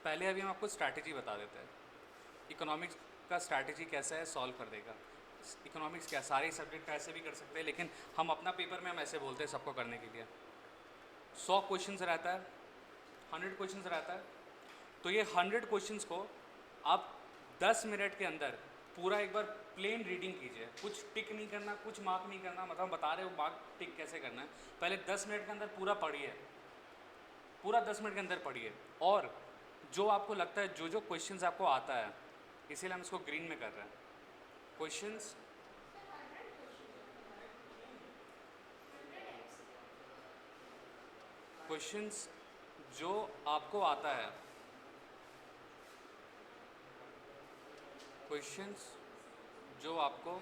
पहले अभी हम आपको स्ट्रैटेजी बता देते हैं। इकोनॉमिक्स का स्ट्रैटेजी कैसा है, सॉल्व कर देगा। इकोनॉमिक्स क्या, सारे सब्जेक्ट का ऐसे भी कर सकते हैं, लेकिन हम अपना पेपर में हम ऐसे बोलते हैं सबको करने के लिए। 100 क्वेश्चंस रहता है, 100 क्वेश्चंस रहता है। तो ये 100 क्वेश्चंस को आप 10 मिनट के अंदर पूरा एक बार प्लेन रीडिंग कीजिए। कुछ टिक नहीं करना, कुछ मार्क नहीं करना, मतलब हम बता रहे हो मार्क टिक कैसे करना है। पहले 10 मिनट के अंदर पूरा पढ़िए, पूरा 10 मिनट के अंदर पढ़िए। और जो आपको लगता है, जो जो क्वेश्चंस आपको आता है, इसीलिए हम इसको ग्रीन में कर रहे हैं। क्वेश्चंस क्वेश्चंस जो आपको आता है, क्वेश्चंस जो आपको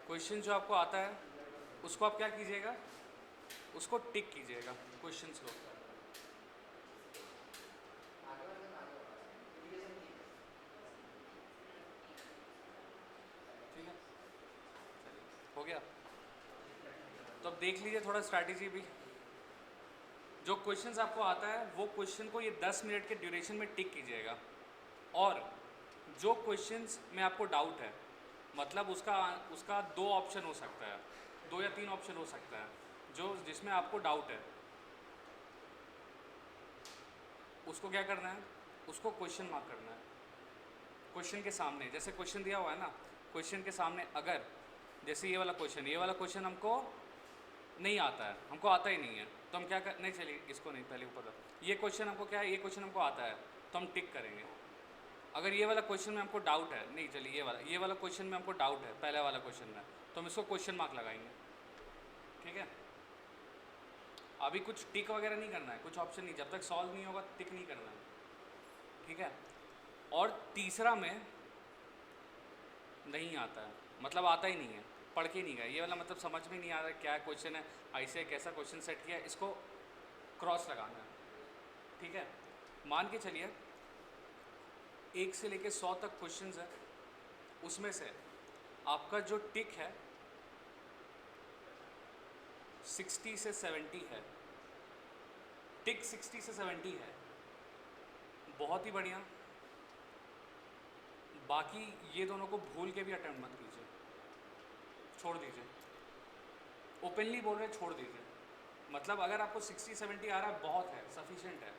क्वेश्चन जो आपको आता है उसको आप क्या कीजिएगा, उसको टिक कीजिएगा क्वेश्चंस को। ठीक है, हो गया। तो अब देख लीजिए थोड़ा स्ट्रैटेजी भी। जो क्वेश्चंस आपको आता है वो क्वेश्चन को ये 10 मिनट के ड्यूरेशन में टिक कीजिएगा। और जो क्वेश्चंस में आपको डाउट है, मतलब उसका उसका 2 ऑप्शन हो सकता है, 2 या 3 ऑप्शन हो सकता है, जो जिसमें आपको डाउट है उसको क्या करना है, उसको क्वेश्चन मार्क करना है क्वेश्चन के सामने। जैसे क्वेश्चन दिया हुआ है ना, क्वेश्चन के सामने अगर जैसे ये वाला क्वेश्चन हमको नहीं आता है, हमको आता ही नहीं है, तो हम क्या कर, नहीं चलिए इसको नहीं, पहले ऊपर ये क्वेश्चन हमको क्या है, ये क्वेश्चन हमको आता है तो हम टिक करेंगे। अगर ये वाला क्वेश्चन में हमको डाउट है, नहीं चलिए ये वाला क्वेश्चन में हमको डाउट है, पहले वाला क्वेश्चन में, तो हम इसको क्वेश्चन मार्क लगाएंगे। ठीक है, अभी कुछ टिक वगैरह नहीं करना है, कुछ ऑप्शन नहीं, जब तक सॉल्व नहीं होगा टिक नहीं करना है। ठीक है। और तीसरा में नहीं आता है, मतलब आता ही नहीं है, पढ़ के नहीं गए, ये वाला मतलब समझ में नहीं आ रहा क्या क्वेश्चन है, ऐसे कैसा क्वेश्चन सेट किया है, इसको क्रॉस लगाना है। ठीक है, मान के चलिए 1 से लेके 100 तक क्वेश्चंस है, उसमें से आपका जो टिक है 60 से 70 है, टिक 60 से 70 है, बहुत ही बढ़िया। बाकी ये दोनों को भूल के भी अटेम्प्ट मत कीजिए, छोड़ दीजिए। ओपनली बोल रहे छोड़ दीजिए। मतलब अगर आपको 60-70 आ रहा है, बहुत है, सफिशिएंट है।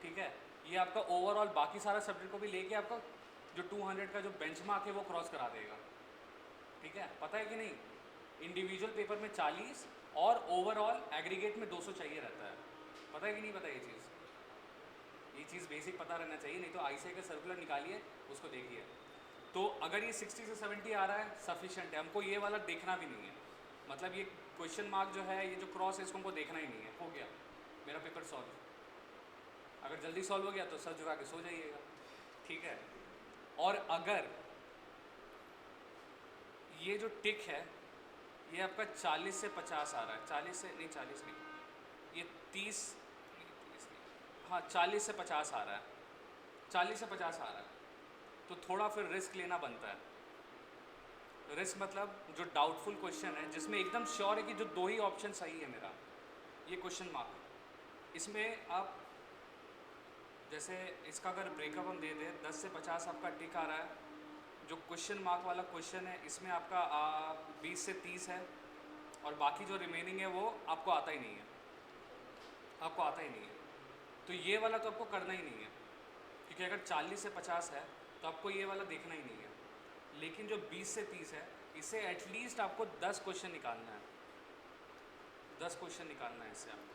ठीक है, ये आपका ओवरऑल बाकी सारा सब्जेक्ट को भी लेके आपका जो 200 का जो बेंचमार्क है वो क्रॉस करा देगा। ठीक है, पता है कि नहीं, इंडिविजुअल पेपर में 40 और ओवरऑल एग्रीगेट में 200 चाहिए रहता है। पता है कि नहीं पता ये चीज़ बेसिक पता रहना चाहिए, नहीं तो आईसीआई का सर्कुलर निकालिए, उसको देखिए। तो अगर ये 60 से 70 आ रहा है, सफिशिएंट है, हमको ये वाला देखना भी नहीं है। मतलब ये क्वेश्चन मार्क जो है, ये जो क्रॉस है, इसको हमको देखना ही नहीं है, हो गया मेरा पेपर सॉल्व। अगर जल्दी सॉल्व हो गया तो सर झुका के सो जाइएगा। ठीक है, और अगर ये जो टिक है ये आपका 40 से 50 आ रहा है, 40 से नहीं, 40 नहीं, ये 30 नहीं, 30 नहीं, हाँ 40 से 50 आ रहा है, 40 से 50 आ रहा है, तो थोड़ा फिर रिस्क लेना बनता है। रिस्क मतलब जो डाउटफुल क्वेश्चन है, जिसमें एकदम श्योर है कि जो 2 ही ऑप्शन सही है मेरा, ये क्वेश्चन मार्क, इसमें आप जैसे इसका अगर ब्रेकअप हम दे दें, 10 से 50 आपका टिक आ रहा है, जो क्वेश्चन मार्क वाला क्वेश्चन है इसमें आपका 20 से 30 है, और बाकी जो रिमेनिंग है वो आपको आता ही नहीं है, आपको आता ही नहीं है। तो ये वाला तो आपको करना ही नहीं है, क्योंकि अगर 40 से 50 है तो आपको ये वाला देखना ही नहीं है। लेकिन जो 20 से 30 है, इसे एटलीस्ट आपको 10 क्वेश्चन निकालना है, 10 क्वेश्चन निकालना है इससे आपको,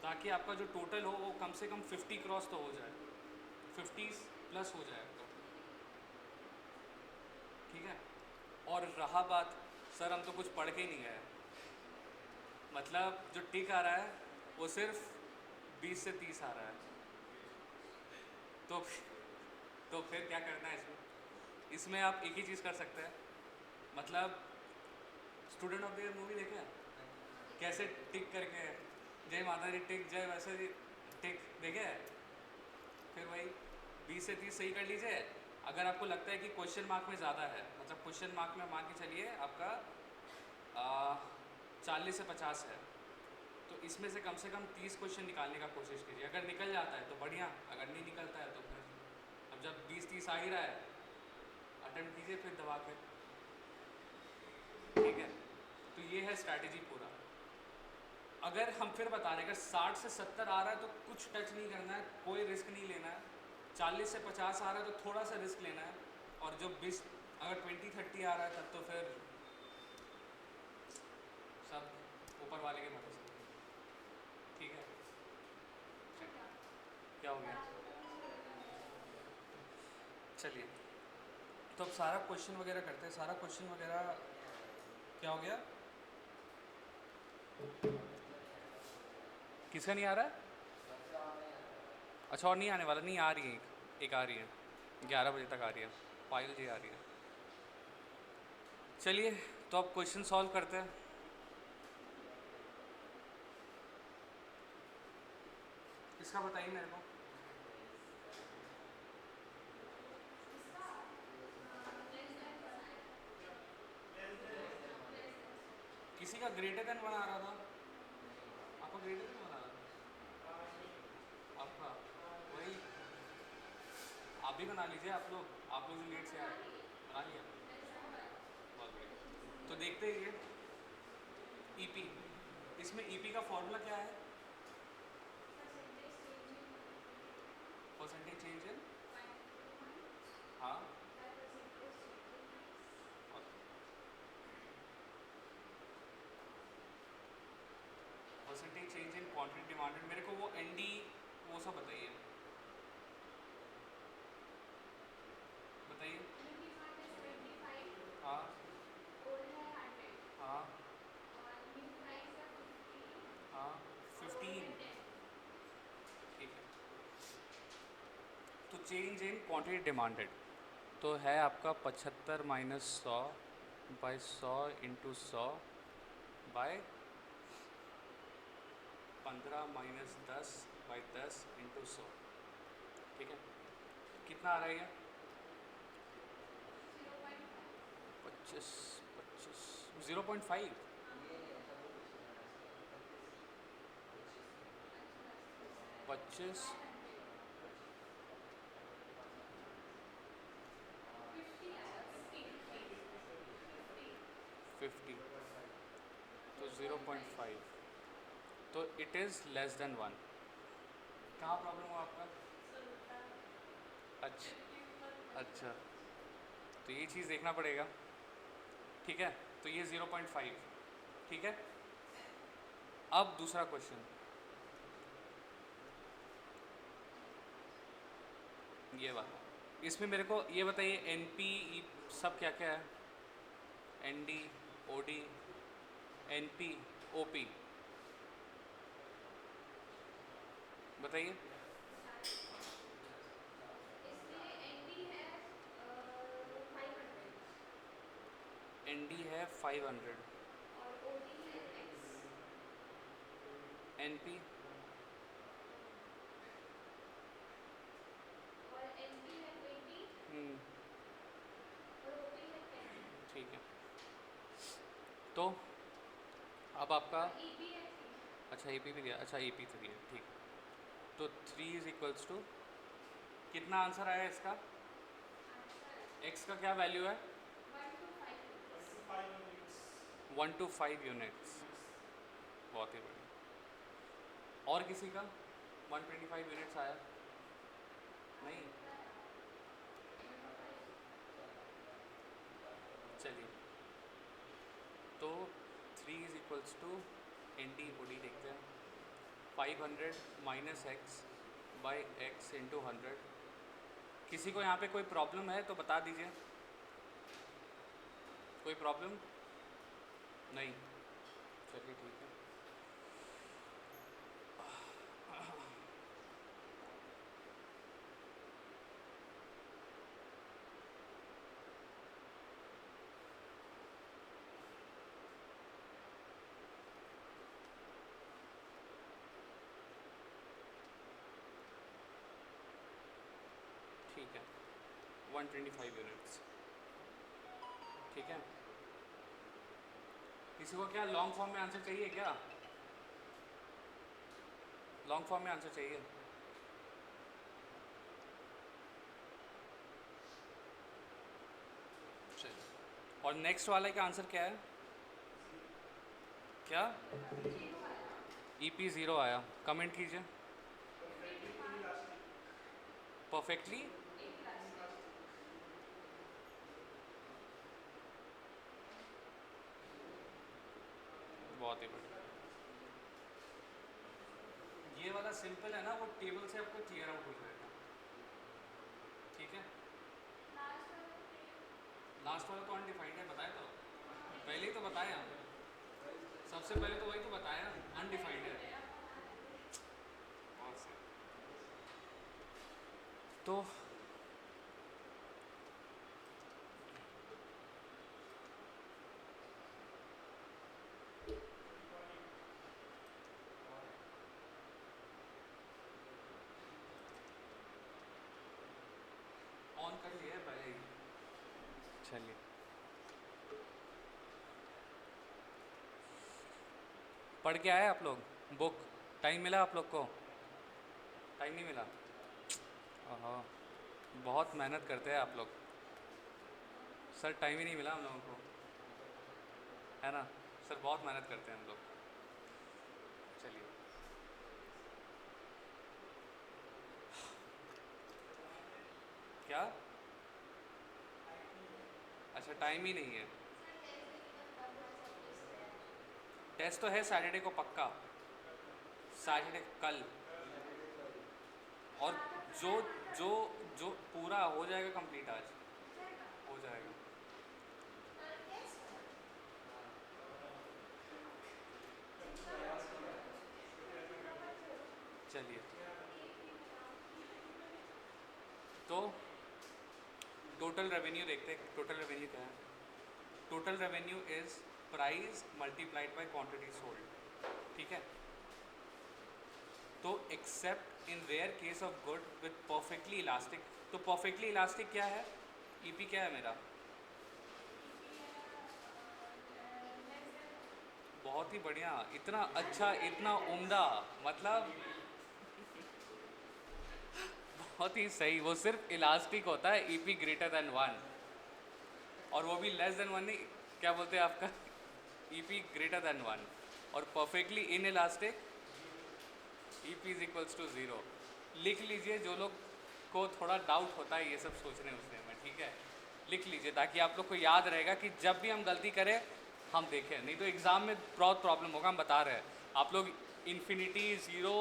ताकि आपका जो टोटल हो वो कम से कम 50 क्रॉस तो हो जाए, 50 प्लस हो जाए आपका। ठीक है, और रहा बात, सर हम तो कुछ पढ़ के ही नहीं गए, मतलब जो टिक आ रहा है वो सिर्फ 20 से 30 आ रहा है, तो फिर क्या करना है इसमें? इसमें आप एक ही चीज़ कर सकते हैं, मतलब student of the year movie देखे हैं? कैसे टिक करके जय माता दी टिक, जय वैसे टिक, देखे? फिर वही 20 से 30 सही कर लीजिए, अगर आपको लगता है कि क्वेश्चन मार्क में ज़्यादा है, मतलब क्वेश्चन मार्क में मान के चलिए आपका 40 से 50 है, तो इसमें से कम 30 क्वेश्चन निकालने का कोशिश कीजिए। अगर निकल जाता है तो बढ़िया, अगर नहीं निकलता है तो फिर अब जब 20-30 आ ही रहा है, अटेम्प्ट कीजिए फिर दबा के। ठीक है, तो ये है स्ट्रैटेजी पूरा। अगर हम फिर बता रहे हैं, अगर 60 से 70 आ रहा है तो कुछ टच नहीं करना है, कोई रिस्क नहीं लेना है। 40 से 50 आ रहा है तो थोड़ा सा रिस्क लेना है, और जो 20 अगर 20-30 आ रहा है तब तो फिर सब ऊपर वाले के भरोसे। ठीक है, क्या हो गया? चलिए, तो अब सारा क्वेश्चन वगैरह करते हैं। सारा क्वेश्चन वगैरह क्या हो गया? किसका नहीं आ रहा है? अच्छा, और नहीं आने वाला? नहीं आ रही है, एक आ रही है, 11 बजे तक आ रही है, पायल जी आ रही है। चलिए, तो अब क्वेश्चन सॉल्व करते हैं। इसका बताइए मेरे को। किसी का ग्रेटर देन वन आ रहा था, आपका ग्रेटर देन वन आ रहा था, आपका वही। आप भी बना लीजिए, आप लोग जो लेट से आए, बना लिया, बहुत बढ़िया। तो देखते हैं ये ईपी, इसमें ईपी का फॉर्मूला क्या है? परसेंटेज चेंज इन, हाँ, percentage change in quantity demanded. मेरे को वो एनडी वो सब बताइए, बताइए। हाँ हाँ हाँ, 15। ठीक है, तो चेंज इन क्वांटिटी डिमांडेड तो है आपका 75 minus 100 by 100 into 100 by 15 minus 10 by 10 into 100। ठीक है, कितना आ रहा है ये? 25 25 0.5। 25 50 तो 0.5, तो इट इज़ लेस देन 1। कहाँ प्रॉब्लम हुआ आपका? अच्छा अच्छा, तो ये चीज़ देखना पड़ेगा। ठीक है, तो ये 0.5। ठीक है, अब दूसरा क्वेश्चन ये वाला। इसमें मेरे को ये बताइए, एन पी सब क्या क्या है? N D, O D, N P, O P, बताइए। एन डी है 500, एन पी ठीक है, तो अब आपका अच्छा ए पी भी दिया, अच्छा ए पी 3 है, ठीक। तो 3 इज इक्वल्स टू कितना आंसर आया इसका? एक्स का क्या वैल्यू है? 1 to 5 यूनिट्स, बहुत ही बढ़िया। और किसी का 125 यूनिट्स आया? नहीं, चलिए, तो 3 is equals to N D O D देखते हैं। 500 minus x by x into 100। किसी को यहाँ पे कोई प्रॉब्लम है तो बता दीजिए। कोई प्रॉब्लम नहीं? चलिए ठीक है। ठीक है, 125 यूनिट्स। ठीक है, किसी को क्या लॉन्ग फॉर्म में आंसर चाहिए क्या? लॉन्ग फॉर्म में आंसर चाहिए? चलिए, और नेक्स्ट वाले का आंसर क्या है? क्या? EP 0 आया, कमेंट कीजिए। परफेक्टली बहुत ही बढ़िया। ये वाला सिंपल है ना, वो टेबल से आपको क्लियर आउट हो जाएगा। ठीक है, लास्ट वाला तो अनडिफाइंड है, बताया तो पहले ही तो बताया हम, सबसे पहले तो वही तो बताया, अनडिफाइंड है। बहुत सही। तो ऑन कर लिया है पहले ही। चलिए, पढ़ के आए आप लोग बुक? टाइम मिला आप लोग को? टाइम नहीं मिला? ओहो, बहुत मेहनत करते हैं आप लोग। सर टाइम ही नहीं मिला हम लोगों को, है ना सर? बहुत मेहनत करते हैं हम लोग। चलिए, क्या? अच्छा, टाइम ही नहीं है। टेस्ट तो है सैटरडे को पक्का, सैटरडे कल। और जो जो जो पूरा हो जाएगा कंप्लीट आज, हो जाएगा। चलिए, तो टोटल रेवेन्यू देखते हैं। टोटल रेवेन्यू क्या है? Total revenue is price multiplied by quantity sold. ठीक है, तो except in rare case of good with perfectly elastic. तो परफेक्टली इलास्टिक क्या है? EP क्या है मेरा? बहुत ही बढ़िया, इतना अच्छा, इतना उम्दा, मतलब बहुत ही सही। वो सिर्फ इलास्टिक होता है EP ग्रेटर देन 1, और वो भी लेस देन 1 नहीं, क्या बोलते हैं आपका, EP ग्रेटर देन 1। और perfectly inelastic EP is equals to 0। लिख लीजिए, जो लोग को थोड़ा डाउट होता है ये सब सोचने उसने में, ठीक है, लिख लीजिए ताकि आप लोग को याद रहेगा कि जब भी हम गलती करें हम देखें, नहीं तो एग्ज़ाम में बहुत प्रॉब्लम होगा। हम बता रहे हैं, आप लोग infinity, 0,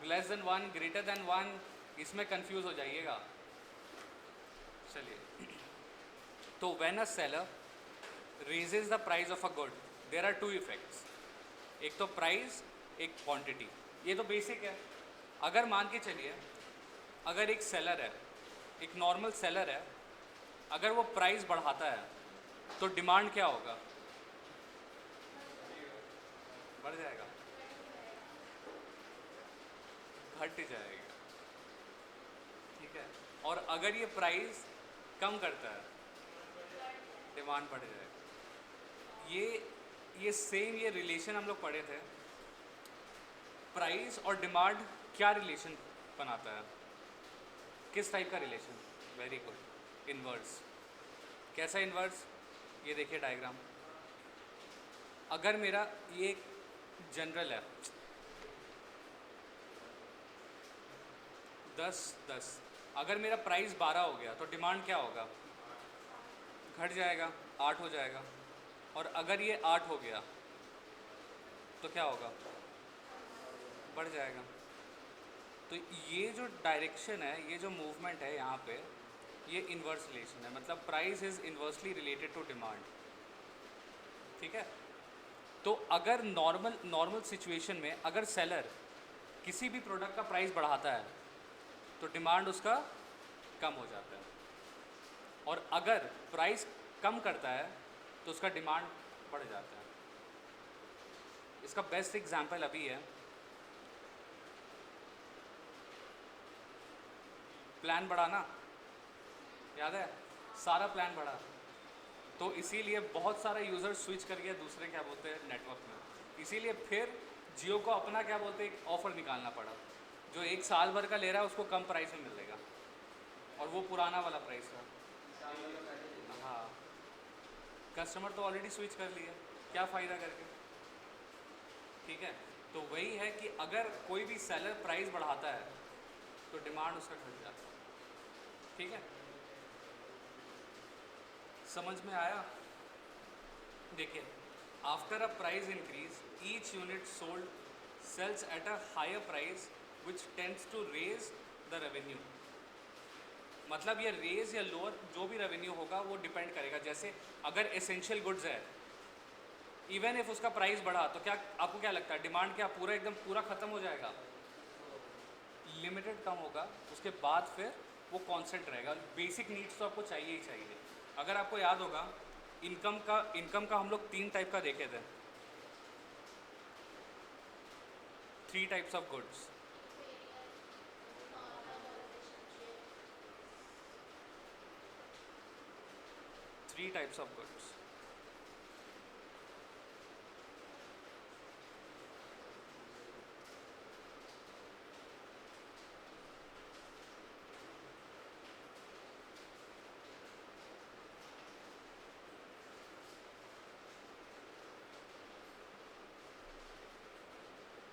less than 1, greater than 1, इसमें कंफ्यूज हो जाइएगा। चलिए, तो when a seller raises the price of a good, there are two effects. एक तो प्राइस, एक क्वांटिटी। ये तो बेसिक है। अगर मान के चलिए, अगर एक सेलर है, एक नॉर्मल सेलर है, अगर वो प्राइस बढ़ाता है तो डिमांड क्या होगा? बढ़ जाएगा? घट जाएगा। ठीक है, और अगर ये प्राइस कम करता है, डिमांड बढ़ जाएगा। ये सेम, ये रिलेशन हम लोग पढ़े थे। प्राइस और डिमांड क्या रिलेशन बनाता है? किस टाइप का रिलेशन? Very good, inverse. कैसा इनवर्स? ये देखिए डायग्राम। अगर मेरा ये जनरल है 10-10, अगर मेरा प्राइस 12 हो गया तो डिमांड क्या होगा? घट जाएगा, 8 हो जाएगा। और अगर ये 8 हो गया तो क्या होगा? बढ़ जाएगा। तो ये जो डायरेक्शन है, ये जो मूवमेंट है यहाँ पे, ये इन्वर्स रिलेशन है, मतलब price is inversely related to demand. ठीक है, तो अगर नॉर्मल सिचुएशन में अगर सेलर किसी भी प्रोडक्ट का प्राइस बढ़ाता है तो डिमांड उसका कम हो जाता है, और अगर प्राइस कम करता है तो उसका डिमांड बढ़ जाता है। इसका बेस्ट एग्जांपल अभी है प्लान बढ़ाना, याद है? सारा प्लान बढ़ा, तो इसीलिए बहुत सारे यूज़र स्विच कर गया दूसरे क्या बोलते हैं नेटवर्क में। इसीलिए फिर जियो को अपना क्या बोलते हैं एक ऑफ़र निकालना पड़ा, जो 1 साल भर का ले रहा है उसको कम प्राइस में मिलेगा, और वो पुराना वाला प्राइस था। हाँ, कस्टमर तो ऑलरेडी स्विच कर लिए, क्या फ़ायदा करके। ठीक है, तो वही है कि अगर कोई भी सेलर प्राइस बढ़ाता है तो डिमांड उसका घट जाता है। ठीक है, समझ में आया। देखिए, after a price increase each unit sold sells at a higher price which tends to raise the revenue. मतलब ये रेज या लोअर जो भी रेवेन्यू होगा वो डिपेंड करेगा। जैसे अगर एसेंशियल गुड्स है, इवन इफ उसका प्राइस बढ़ा तो क्या आपको क्या लगता है डिमांड क्या पूरा एकदम पूरा ख़त्म हो जाएगा? लिमिटेड कम होगा, उसके बाद फिर वो कांस्टेंट रहेगा। बेसिक नीड्स तो आपको चाहिए ही चाहिए। अगर आपको याद होगा इनकम का हम लोग 3 टाइप का देखे थे, 3 types of goods. 3 types of goods.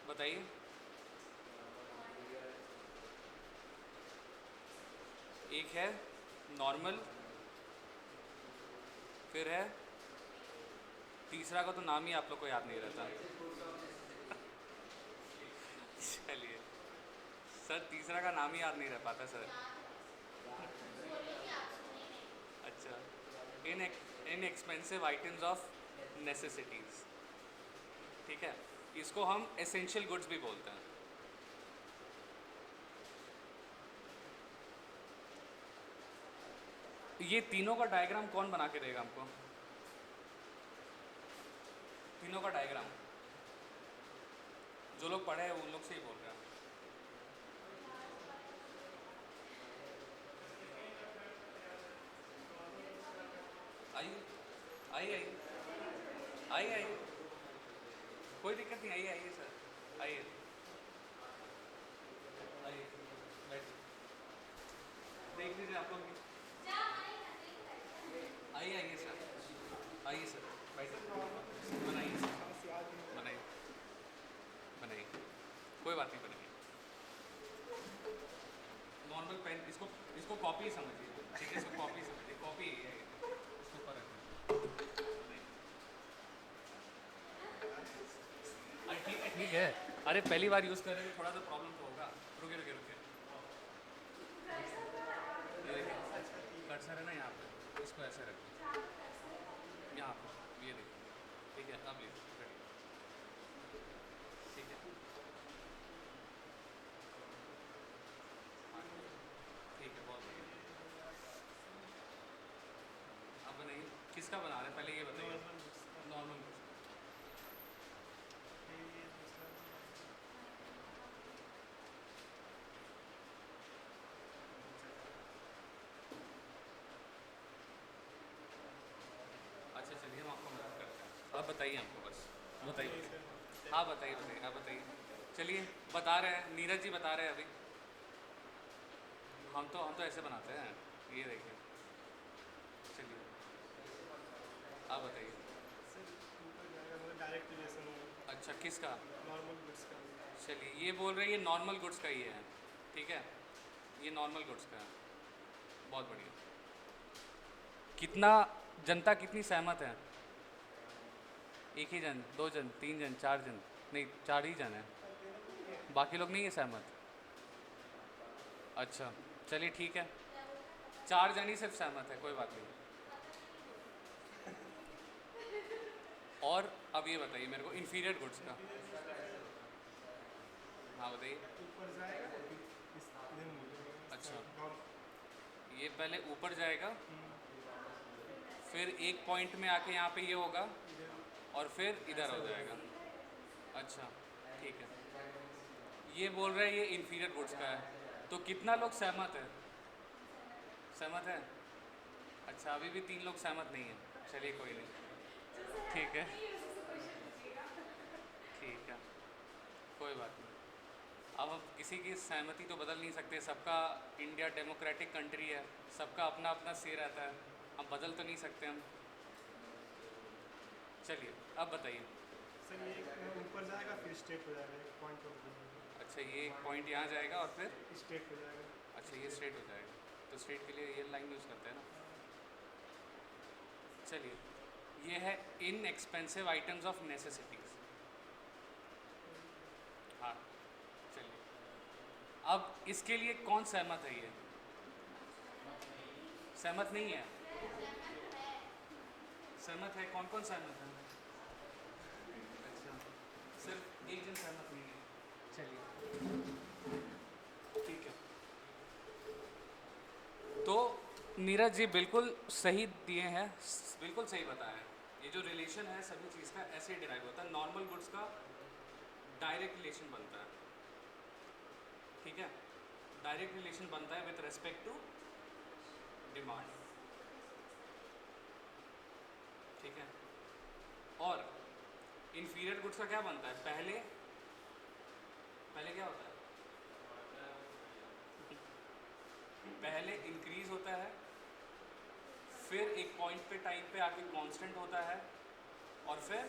बताइए। एक है नॉर्मल, फिर है तीसरा का तो नाम ही आप लोग को याद नहीं रहता। चलिए सर, तीसरा का नाम ही याद नहीं रह पाता सर। अच्छा, इन एक्सपेंसिव आइटम्स ऑफ नेसेसिटीज़। ठीक है, इसको हम एसेंशियल गुड्स भी बोलते हैं। ये तीनों का डायग्राम कौन बना के देगा हमको? तीनों का डायग्राम जो लोग पढ़े हैं उन लोग से ही बोल रहे हैं। आइए आइए आइए आइए आइए, कोई दिक्कत नहीं, आइए आइए सर, आइए आइए, बैठ देख लीजिए आप लोग। आइए आइए सर, आइए सर, बैठिए, बनाइए सर, बनाइए बनाइए, कोई बात नहीं, बनाइए। नॉर्मल पेन, इसको इसको कॉपी समझिए। ठीक है, इसको कॉपी समझिए, कॉपी है इसके ऊपर रखिए। अरे ठीक है ठीक है, अरे पहली बार यूज़ कर रहे हैं, थोड़ा सा प्रॉब्लम तो होगा। रुके रुके रुके, ये देखिए कर्सर है ना यहाँ पे, इसको ऐसे रखिए यहाँ पे, ये देखिए। ठीक है, अब ये ready। ठीक है, हाँ, ठीक है, बहुत बढ़िया। अब बनाइए, किसका बना रहे हैं पहले ये बताइए। नॉर्मल। अच्छा चलिए, हम आपको मदद करते हैं। आप बताइए हमको, बस बताइए। हाँ बताइए बताइए, आप बताइए। चलिए बता रहे हैं, नीरज जी बता रहे हैं अभी। हम तो ऐसे बनाते हैं, ये देखिए। चलिए आप बताइए। अच्छा, किसका? नॉर्मल गुड्स का। चलिए, ये बोल रहे हैं ये नॉर्मल गुड्स का ही है। ठीक है, ये नॉर्मल गुड्स का है, बहुत बढ़िया। कितना जनता कितनी सहमत है? एक ही जन, 2 जन, 3 जन, 4 जन? नहीं, 4 ही जन है, बाकी लोग नहीं है सहमत। अच्छा चलिए ठीक है, 4 जन ही सिर्फ सहमत है, कोई बात नहीं। और अब ये बताइए मेरे को इन्फीरियर गुड्स का। हाँ बताइए। ऊपर जाएगा इधर मुड़ेगा। अच्छा, ये पहले ऊपर जाएगा, फिर एक पॉइंट में आके यहाँ पे ये होगा, और फिर इधर हो जाएगा। अच्छा ठीक है, ये बोल रहे हैं ये इन्फीरियर गुड्स का है, तो कितना लोग सहमत है? सहमत है? अच्छा, अभी भी 3 लोग सहमत नहीं हैं, चलिए कोई नहीं, ठीक है, ठीक है, कोई बात नहीं। अब हम किसी की सहमति तो बदल नहीं सकते, सबका, इंडिया डेमोक्रेटिक कंट्री है, सबका अपना अपना से रहता है, हम बदल तो नहीं सकते हम। चलिए अब बताइए। सर ये ऊपर जाएगा फिर स्ट्रेट हो जाएगा, एक पॉइंट ऑफ व्यू अच्छा, ये एक पॉइंट यहाँ जाएगा और फिर, स्ट्रेट हो जाएगा। अच्छा ये स्ट्रेट हो जाएगा, तो स्ट्रेट के लिए ये लाइन यूज़ करते हैं ना। चलिए, ये है इन एक्सपेंसिव आइटम्स ऑफ नेसेसिटीज़। हाँ, चलिए, अब इसके लिए कौन सहमत है? ये सहमत नहीं है? सहमत है, कौन कौन सहमत है? अच्छा, सिर्फ एक जन सहमत नहीं है, चलिए ठीक है। तो नीरज जी बिल्कुल सही दिए हैं, बिल्कुल सही बताया है। ये जो रिलेशन है सभी चीज़ का ऐसे डिराइव होता है, नॉर्मल गुड्स का डायरेक्ट रिलेशन बनता है, ठीक है, डायरेक्ट रिलेशन बनता है विथ रेस्पेक्ट टू डिमांड, ठीक है। और इन्फीरियर गुड्स का क्या बनता है? पहले पहले क्या होता है? पहले इंक्रीज होता है, फिर एक पॉइंट पे टाइम पे आके कांस्टेंट होता है, और फिर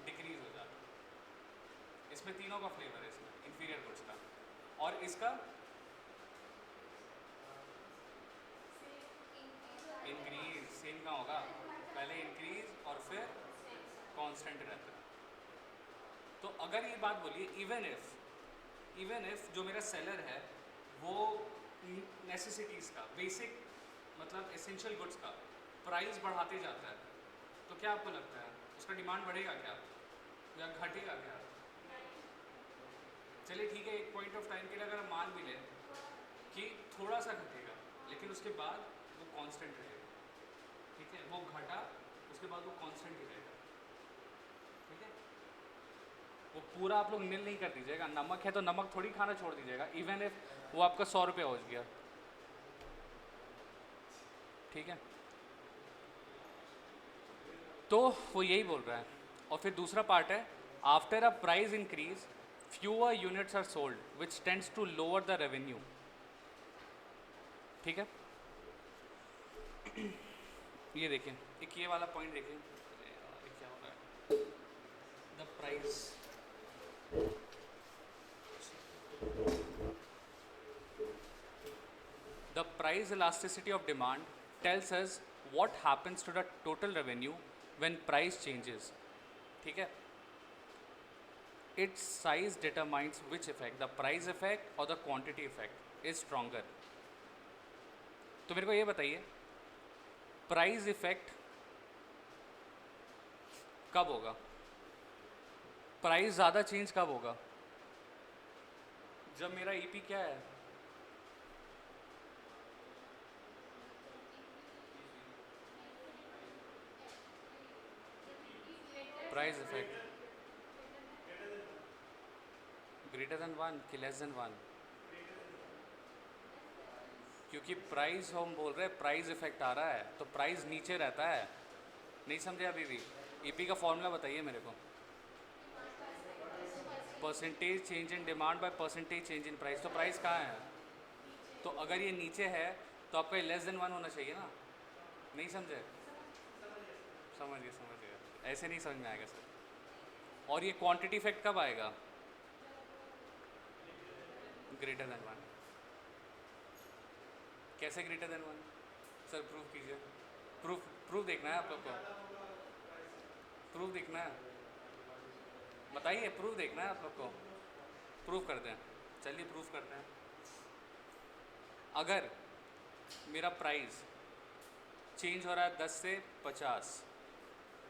डिक्रीज हो जाता है। इसमें तीनों का फ्लेवर है, इसमें इन्फीरियर गुड्स का। और इसका इंक्रीज सेम का होगा, पहले इंक्रीज और फिर कांस्टेंट रहता है। तो अगर ये बात बोलिए, इवन इफ जो मेरा सेलर है वो नेसेसिटीज़ का, बेसिक मतलब एसेंशियल गुड्स का प्राइस बढ़ाते जाता है, तो क्या आपको लगता है उसका डिमांड बढ़ेगा क्या या घटेगा क्या? चलिए ठीक है, एक पॉइंट ऑफ टाइम के लिए अगर हम मान भी लें कि थोड़ा सा घटेगा, लेकिन उसके बाद वो कांस्टेंट रहेगा, ठीक है, वो घटा उसके बाद वो कांस्टेंट ही रहेगा, ठीक है। वो पूरा आप लोग नील नहीं कर दीजिएगा, नमक है तो नमक थोड़ी खाना छोड़ दीजिएगा, इवन इफ वो आपका 100 रुपया हो गया, ठीक है। तो वो यही बोल रहा है। और फिर दूसरा पार्ट है, after a price increase fewer units are sold which tends to lower the revenue, ठीक है। ये देखिए, एक ये वाला पॉइंट देखिए, अरे यार, ये क्या हो रहा है? The price, the price elasticity of demand tells us what happens to the total revenue when price changes, ठीक है। Its size determines which effect, the price effect or the quantity effect is stronger। तो मेरे को ये बताइए, price effect कब होगा? Price ज़्यादा चेंज कब होगा? जब मेरा ईपी क्या है? प्राइस इफेक्ट ग्रेटर देन 1 कि लेस देन 1? क्योंकि प्राइस हम बोल रहे हैं, प्राइस इफेक्ट आ रहा है तो प्राइस नीचे रहता है, नहीं समझे अभी भी? ईपी का फॉर्मूला बताइए मेरे को। Percentage change in demand by percentage change in price, तो प्राइस कहाँ है? तो अगर ये नीचे है तो आपका लेस देन 1 होना चाहिए ना, नहीं समझे? समझ गए, ऐसे नहीं समझ में आएगा सर। और ये क्वांटिटी इफेक्ट कब आएगा? Greater than 1। कैसे ग्रेटर देन 1? सर प्रूफ कीजिए, प्रूफ देखना है आप लोग को, प्रूफ देखना है, बताइए, प्रूफ देखना है आप लोग को, प्रूफ करते हैं, चलिए प्रूफ करते हैं। अगर मेरा प्राइस चेंज हो रहा है 10 से 50,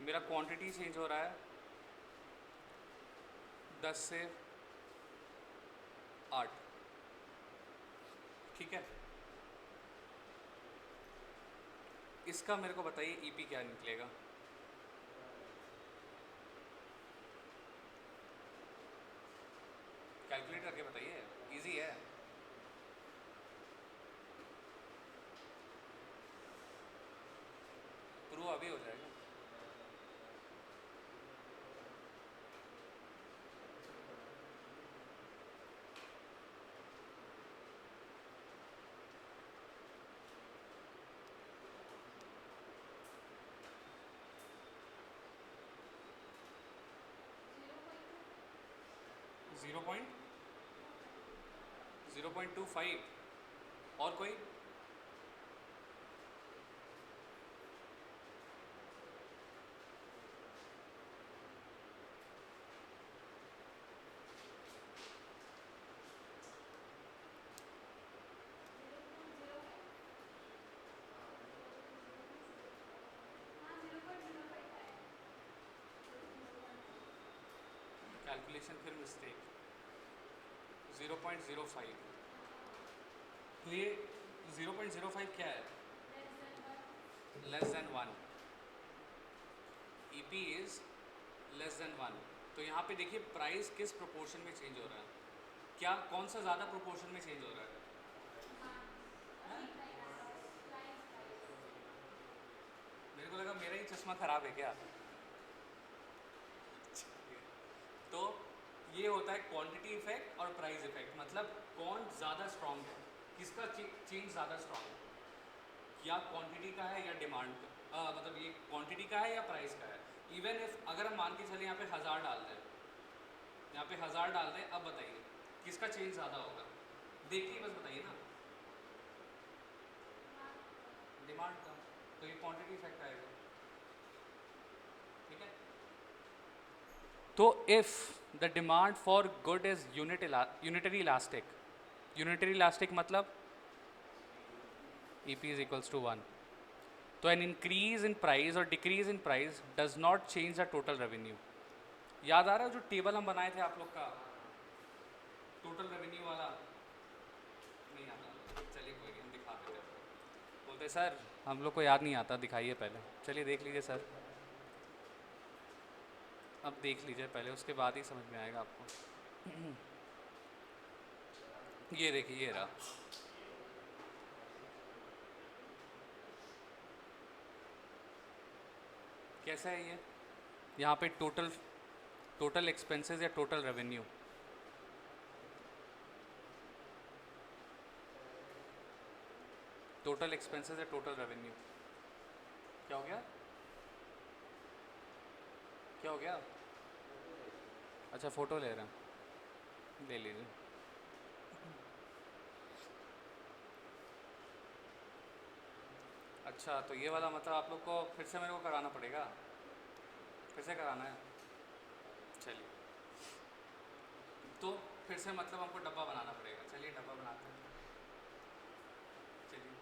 मेरा क्वांटिटी चेंज हो रहा है 10 से 8, ठीक है। इसका मेरे को बताइए ईपी क्या निकलेगा? कैलकुलेट करके बताइए, इजी है। अभी हो जाएगा। ज़ीरो पॉइंट 0.25 और कोई? कैलकुलेशन फिर मिस्टेक। 0.05। ये 0.05 क्या है? Less than 1। E P is less than 1। तो यहाँ पे देखिए प्राइस किस प्रोपोर्शन में चेंज हो रहा है, क्या कौन सा ज़्यादा प्रोपोर्शन में चेंज हो रहा है? मेरे को लगा मेरा ही चश्मा ख़राब है क्या। तो ये होता है क्वांटिटी इफेक्ट और प्राइस इफेक्ट, मतलब कौन ज़्यादा स्ट्रांग है, किसका चेंज ज़्यादा स्ट्रांग है, या क्वांटिटी का है या डिमांड का, मतलब ये क्वांटिटी का है या प्राइस का है। इवन इफ अगर हम मान के चले यहाँ पे 1000 डाल दें, यहाँ पे 1000 डाल दें, अब बताइए किसका चेंज ज़्यादा होगा, देखिए बस बताइए ना। डिमांड का, तो ये क्वांटिटी इफेक्ट आएगा, ठीक है। तो if the demand for good is unitary elastic मतलब EP is equals to 1. तो an increase in price और decrease in price does not change the total revenue। याद आ रहा है जो टेबल हम बनाए थे आप लोग का, टोटल रेवेन्यू वाला? नहीं आता, चलिए कोई नहीं, हम दिखा देते हैं। बोलते सर हम लोग को याद नहीं आता, दिखाइए पहले। चलिए देख लीजिए सर, अब देख लीजिए पहले, उसके बाद ही समझ में आएगा आपको। ये देखिए, ये रहा। कैसा है ये? यहाँ पे टोटल एक्सपेंसेस या टोटल रेवेन्यू, टोटल एक्सपेंसेस या टोटल रेवेन्यू, क्या हो गया? क्या हो गया? अच्छा फ़ोटो ले रहे हैं, ले लीजिए। अच्छा तो ये वाला मतलब आप लोग को फिर से मेरे को कराना पड़ेगा, फिर से कराना है। चलिए तो फिर से मतलब हमको डब्बा बनाना पड़ेगा, चलिए डब्बा बनाते हैं। चलिए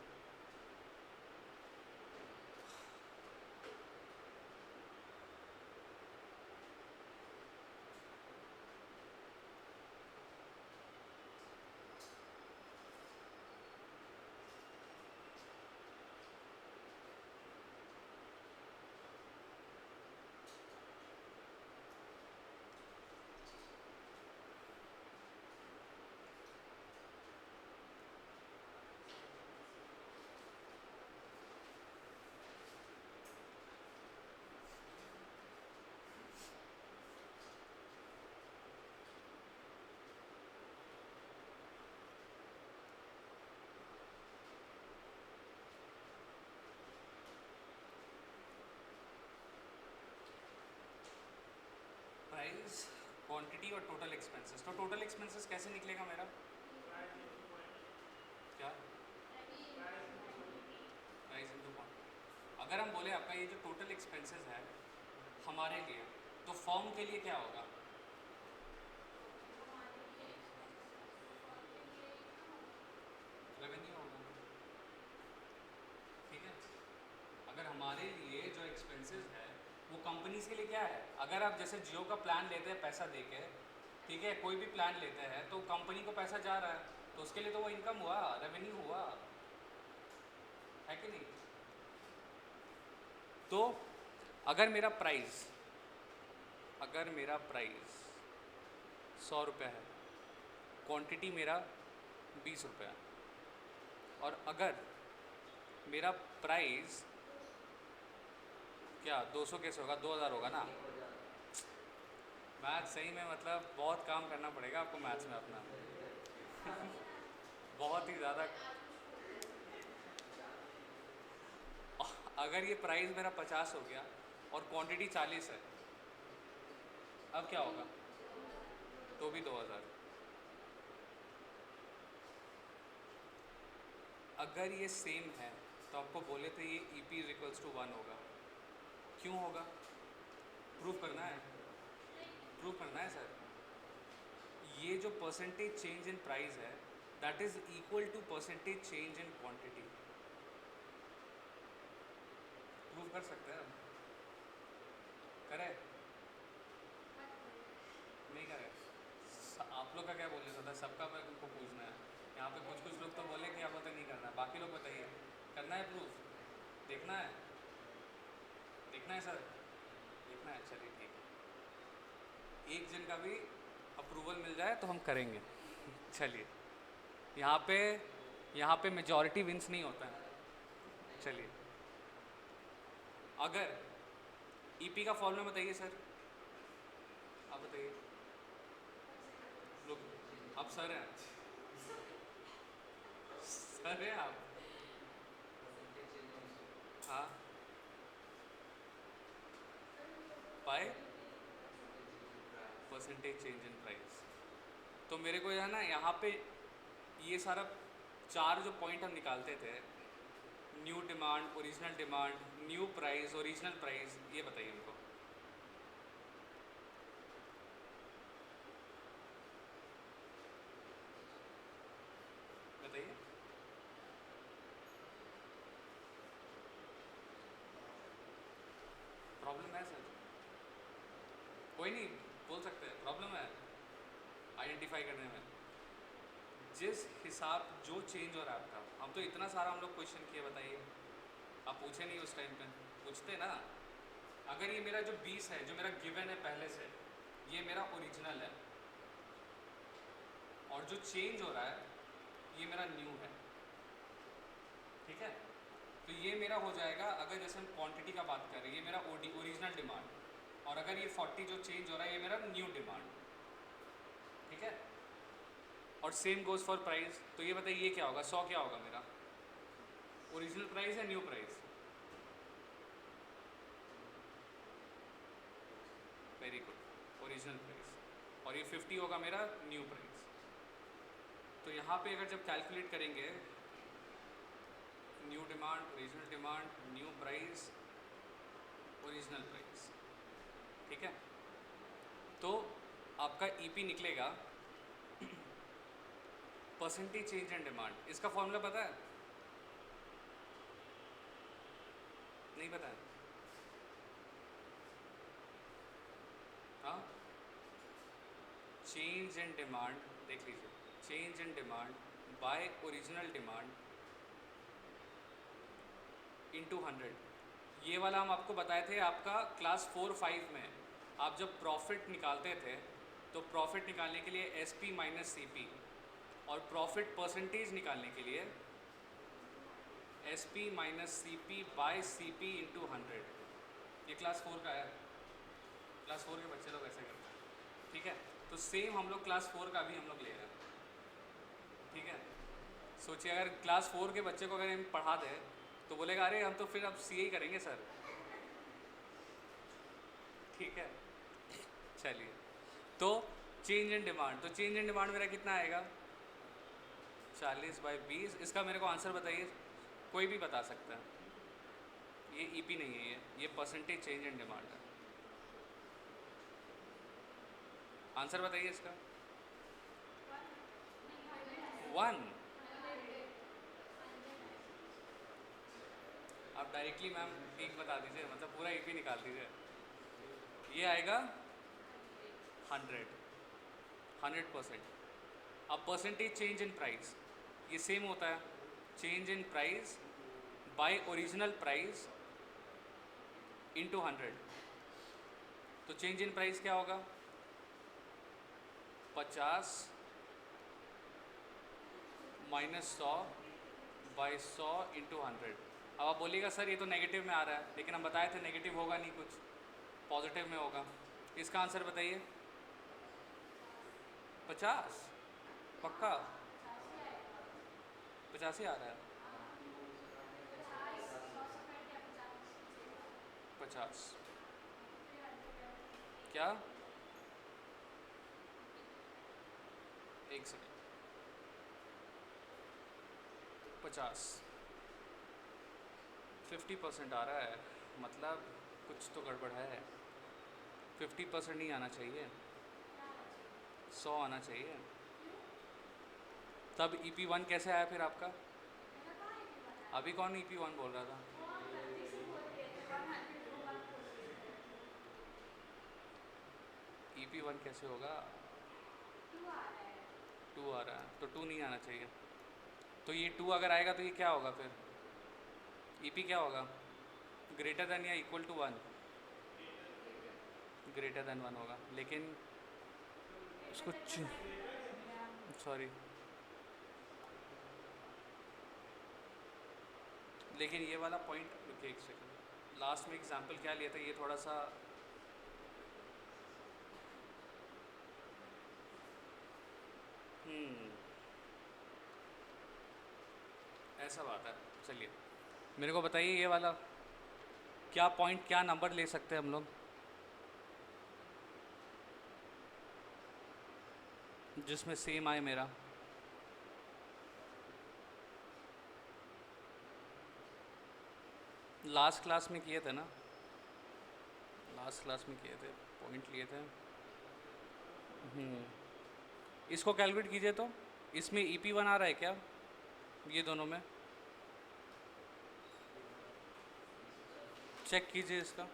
प्राइस, क्वांटिटी और टोटल एक्सपेंसेस। तो टोटल एक्सपेंसेस कैसे निकलेगा मेरा? क्या? Price into quantity. अगर हम बोले आपका ये जो टोटल एक्सपेंसेस है हमारे लिए, तो फॉर्म के लिए क्या होगा? रेवेन्यू होगा, ठीक है। अगर हमारे लिए जो एक्सपेंसेस है वो कंपनीज के लिए क्या है? अगर आप जैसे जियो का प्लान लेते हैं पैसा दे के, ठीक है, कोई भी प्लान लेते हैं तो कंपनी को पैसा जा रहा है, तो उसके लिए तो वो इनकम हुआ, रेवेन्यू हुआ, है कि नहीं? तो अगर मेरा प्राइस 100 रुपये है, क्वांटिटी मेरा 20 रुपये है, और अगर मेरा प्राइस क्या 200 कैसे होगा, 2000 होगा ना। मैथ सही में मतलब बहुत काम करना पड़ेगा आपको मैथ्स में अपना। बहुत ही ज़्यादा। अगर ये प्राइस मेरा 50 हो गया और क्वांटिटी 40 है, अब क्या होगा, तो भी 2000। अगर ये सेम है तो आपको बोले थे ये E P is equals to 1 होगा। क्यों होगा, प्रूव करना है, प्रूव करना है सर। ये जो परसेंटेज चेंज इन प्राइस है that is equal to percentage change in quantity. Prove कर सकते हैं हम, करें नहीं करें। आप लोग का क्या बोलने था, सबका मैं उनको पूछना है। यहाँ पे कुछ कुछ लोग तो बोले कि आप लोग नहीं करना है, बाकी लोग बताइए करना है प्रूफ, देखना है, देखना है सर, देखना है। चलिए ठीक है, एक जन का भी अप्रूवल मिल जाए तो हम करेंगे। चलिए, यहाँ पे मेजॉरिटी विंस नहीं होता है। चलिए, अगर ईपी का फॉर्मूला बताइए सर, आप बताइए। लोग आप सर हैं, सर हैं आप। हाँ, by percentage change in price. तो मेरे को है ना यहाँ पे ये सारा चार जो पॉइंट हम निकालते थे, new demand, original demand, new price, original price, ये बताइए हमको। बताइए। प्रॉब्लम है सर, कोई नहीं, बोल सकते हैं प्रॉब्लम है आइडेंटिफाई करने में। जिस हिसाब जो चेंज हो रहा है आपका, हम तो इतना सारा हम लोग क्वेश्चन किए, बताइए आप पूछे नहीं उस टाइम पे, पूछते ना। अगर ये मेरा जो 20 है, जो मेरा गिवन है पहले से, ये मेरा ओरिजिनल है, और जो चेंज हो रहा है ये मेरा न्यू है, ठीक है। तो ये मेरा हो जाएगा, अगर जैसे हम क्वांटिटी का बात कर रहे हैं, ये मेरा ओरिजिनल डिमांड, और अगर ये 40 जो चेंज हो रहा है ये मेरा न्यू डिमांड, ठीक है। और सेम गोज फॉर प्राइस। तो ये बताइए ये क्या होगा, 100 क्या होगा मेरा, ओरिजिनल प्राइस है new price. Very good, original price. और ये 50 होगा मेरा न्यू प्राइस। तो यहाँ पे अगर जब कैलकुलेट करेंगे, new demand, original demand, new price, original price, ठीक है। तो आपका ईपी निकलेगा परसेंटेज चेंज इन डिमांड। इसका फॉर्मूला पता है, नहीं पता है? हाँ, चेंज इन डिमांड, देख लीजिए, change in demand by original demand into 100। ये वाला हम आपको बताए थे आपका क्लास 4-5 में। आप जब प्रॉफिट निकालते थे तो प्रॉफिट निकालने के लिए एसपी माइनस सीपी, और प्रॉफिट परसेंटेज निकालने के लिए SP minus CP by CP into 100। ये क्लास 4 का है, क्लास 4 के बच्चे लोग ऐसे करते हैं, ठीक है। तो सेम हम लोग क्लास 4 का भी हम लोग ले रहे हैं, ठीक है। सोचिए अगर क्लास 4 के बच्चे को अगर हम पढ़ा दें तो बोलेगा अरे हम तो फिर अब सीए ही करेंगे सर, ठीक है। चलिए, तो चेंज इन डिमांड, तो चेंज इन डिमांड मेरा कितना आएगा, 40/20। इसका मेरे को आंसर बताइए, कोई भी बता सकता है। ये ईपी नहीं है, ये परसेंटेज चेंज इन डिमांड है। आंसर बताइए इसका। 1। आप डायरेक्टली मैम एक बता दीजिए, मतलब पूरा ईपी निकाल दीजिए। ये आएगा 100%। अब परसेंटेज चेंज इन प्राइस, ये सेम होता है, change in price by original price into 100। तो चेंज इन प्राइस क्या होगा, 50 माइनस 100 बाई 100 इंटू 100। अब आप बोलिएगा सर ये तो नेगेटिव में आ रहा है, लेकिन हम बताए थे नेगेटिव होगा नहीं, कुछ पॉजिटिव में होगा। इसका आंसर बताइए। 50 पक्का? 85 आ रहा है। 50 क्या? एक सेकेंड। 50 50% आ रहा है, मतलब कुछ तो गड़बड़ है। 50% नहीं आना चाहिए, 100 आना चाहिए। तब EP1 कैसे आया फिर आपका? अभी कौन EP1 बोल रहा था? EP1 कैसे होगा? 2 आ रहा है, तो 2 नहीं आना चाहिए। तो ये 2 अगर आएगा तो ये क्या होगा फिर? EP क्या होगा? ग्रेटर देन या इक्वल टू 1? ग्रेटर देन 1 होगा, लेकिन उसको सॉरी, लेकिन ये वाला पॉइंट, रुकिए एक सेकंड, लास्ट में एग्जांपल क्या लिया था ये थोड़ा सा ऐसा बात है। चलिए मेरे को बताइए ये वाला क्या पॉइंट, क्या नंबर ले सकते हैं हम लोग जिसमें सेम आए मेरा? लास्ट क्लास में किए थे ना, लास्ट क्लास में किए थे, पॉइंट लिए थे। इसको कैलकुलेट कीजिए तो इसमें EP1 आ रहा है क्या ये दोनों में? चेक कीजिए इसका।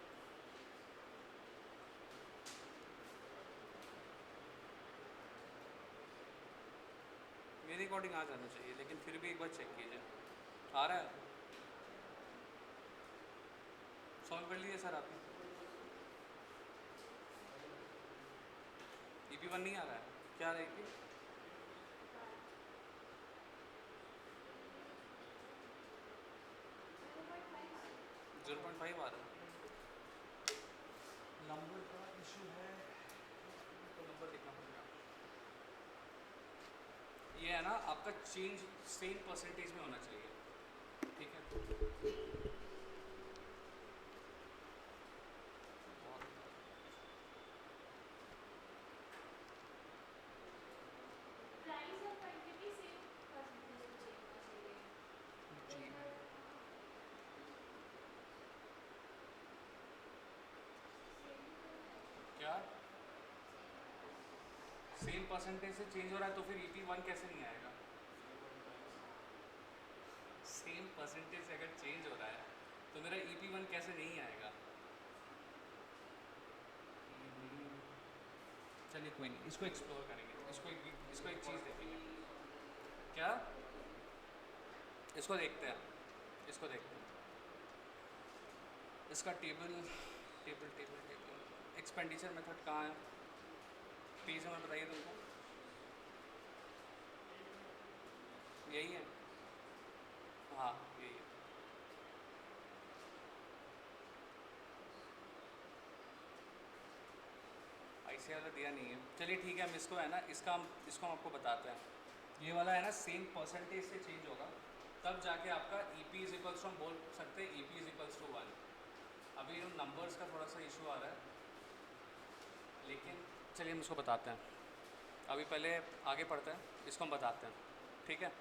मेरी अकॉर्डिंग आ जाना चाहिए, लेकिन फिर भी एक बार चेक कीजिए। आ रहा है? सॉल्व कर लीजिए सर आपने। EP1 नहीं आ रहा है, क्या आ रहा है EP? जीरो पॉइंट 5 आ रहा है। नंबर का इशू है, तो नंबर देखना पड़ेगा। ये है ना आपका चेंज सेम परसेंटेज में होना चाहिए, ठीक है? क्या सेम परसेंटेज से चेंज हो रहा है तो फिर EP1 कैसे नहीं आएगा? सेम परसेंटेज से अगर चेंज हो रहा है तो मेरा EP1 कैसे नहीं आएगा? चलिए कोई नहीं, इसको एक्सप्लोर करेंगे, इसको एक चीज़ देखेंगे। क्या? इसको देखते हैं, इसको देखते हैं। इसका table table table table expenditure method कहाँ है? पेज नंबर बताइए तुमको। यही है? हाँ यही है। ऐसे वाला दिया नहीं है। चलिए ठीक है, हम इसको है ना इसको हम आपको बताते हैं। ये वाला है ना सेम परसेंटेज से चेंज होगा तब जाके आपका EP इज इक्वल्स टू, हम बोल सकते हैं EP इज इक्वल्स टू 1। अभी इन नंबर्स का थोड़ा सा इशू आ रहा है, लेकिन चलिए हम इसको बताते हैं। अभी पहले आगे पढ़ते हैं, इसको हम बताते हैं, ठीक है?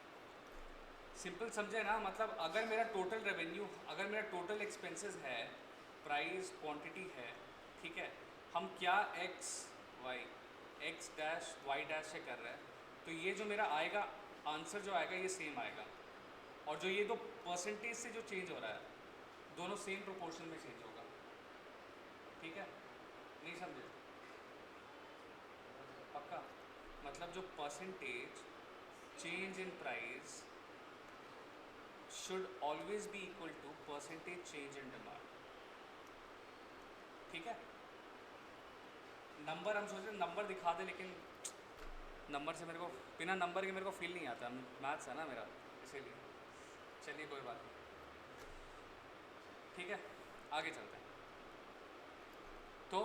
सिंपल समझे ना, मतलब अगर मेरा टोटल रेवेन्यू, अगर मेरा टोटल एक्सपेंसेस है, प्राइस क्वांटिटी है, ठीक है, हम क्या x डैश y डैश से कर रहे हैं, तो ये जो मेरा आएगा आंसर जो आएगा ये सेम आएगा। और जो ये दो परसेंटेज से जो चेंज हो रहा है दोनों सेम प्रोपोर्शन में चेंज होगा, ठीक है? नहीं समझे? पक्का? मतलब जो percentage change in price should always be equal to percentage change in demand, ठीक है? नंबर हम सोच रहे नंबर दिखा दे, लेकिन नंबर से मेरे को, बिना नंबर के मेरे को फील नहीं आता, मैथ्स है ना मेरा, इसीलिए। चलिए कोई बात नहीं। ठीक है, आगे चलते हैं। तो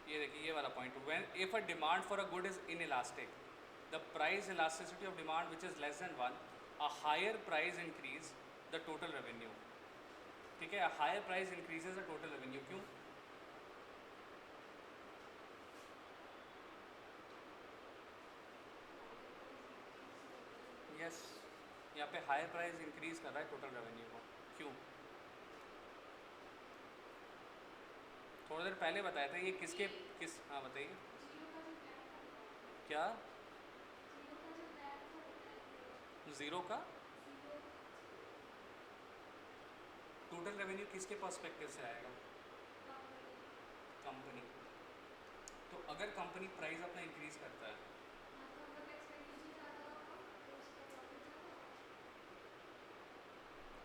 ये देखिए ये वाला point, when if a demand for a good is inelastic, the price elasticity of demand which is less than 1, a higher price increase the total revenue. ठीक है, a higher price increases the total revenue. क्यों? Yes, यहाँ पे higher price increase कर रहा है total revenue को। क्यों? थोड़ी देर पहले बताया था ये किसके किस, हाँ बताइए क्या। ज़ीरो का टोटल रेवेन्यू किसके पर्सपेक्टिव से आएगा? कंपनी। तो अगर कंपनी प्राइस अपना इंक्रीज करता है,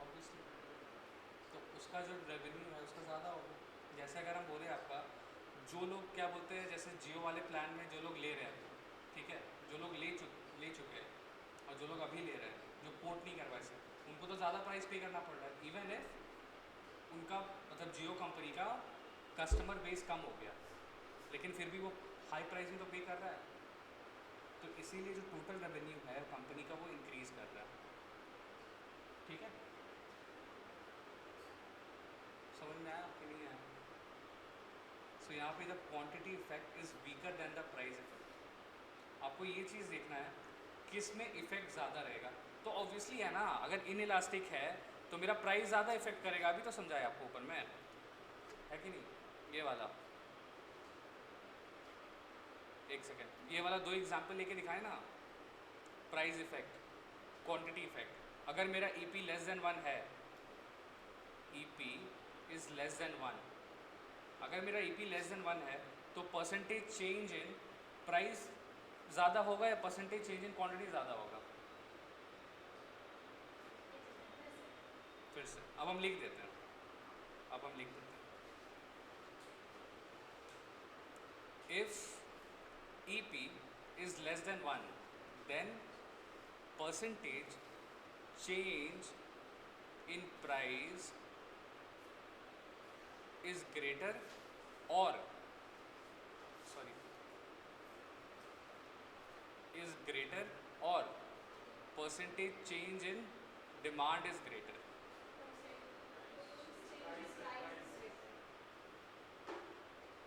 ऑब्वियसली तो उसका जो रेवेन्यू है उसका ज़्यादा होगा। जैसे अगर हम बोले आपका जो लोग क्या बोलते हैं, जैसे जियो वाले प्लान में जो लोग ले रहे हैं, ठीक है, जो लोग ले चुके हैं और जो लोग अभी ले रहे हैं, जो पोर्ट नहीं करवाए से, उनको तो ज़्यादा प्राइस पे करना पड़ रहा है। इवन इफ उनका मतलब जियो कंपनी का कस्टमर बेस कम हो गया, लेकिन फिर भी वो हाई प्राइस में तो पे कर रहा है। तो इसीलिए जो टोटल रेवेन्यू है कंपनी का वो इंक्रीज कर रहा है। ठीक है, समझ में आया आपके? नहीं आया? सो यहाँ पे the quantity effect is weaker then the price effect. आपको ये चीज़ देखना है किस में इफेक्ट ज़्यादा रहेगा। तो ऑब्वियसली है ना, अगर इन इलास्टिक है तो मेरा प्राइस ज़्यादा इफेक्ट करेगा। अभी तो समझाया आपको ऊपर में, है कि नहीं? ये वाला एक सेकेंड, ये वाला दो एग्जाम्पल लेके दिखाए ना, प्राइस इफेक्ट, क्वांटिटी इफेक्ट। अगर मेरा ईपी लेस देन 1 है, ईपी इज लेस देन 1, अगर मेरा ईपी लेस देन 1 है तो परसेंटेज चेंज इन प्राइस ज़्यादा होगा या परसेंटेज चेंज इन क्वांटिटी ज़्यादा होगा? फिर से अब हम लिख देते हैं, अब हम लिख देते हैं, if EP is less than 1 then percentage change in price is greater or sorry is greater or percentage change in demand is greater।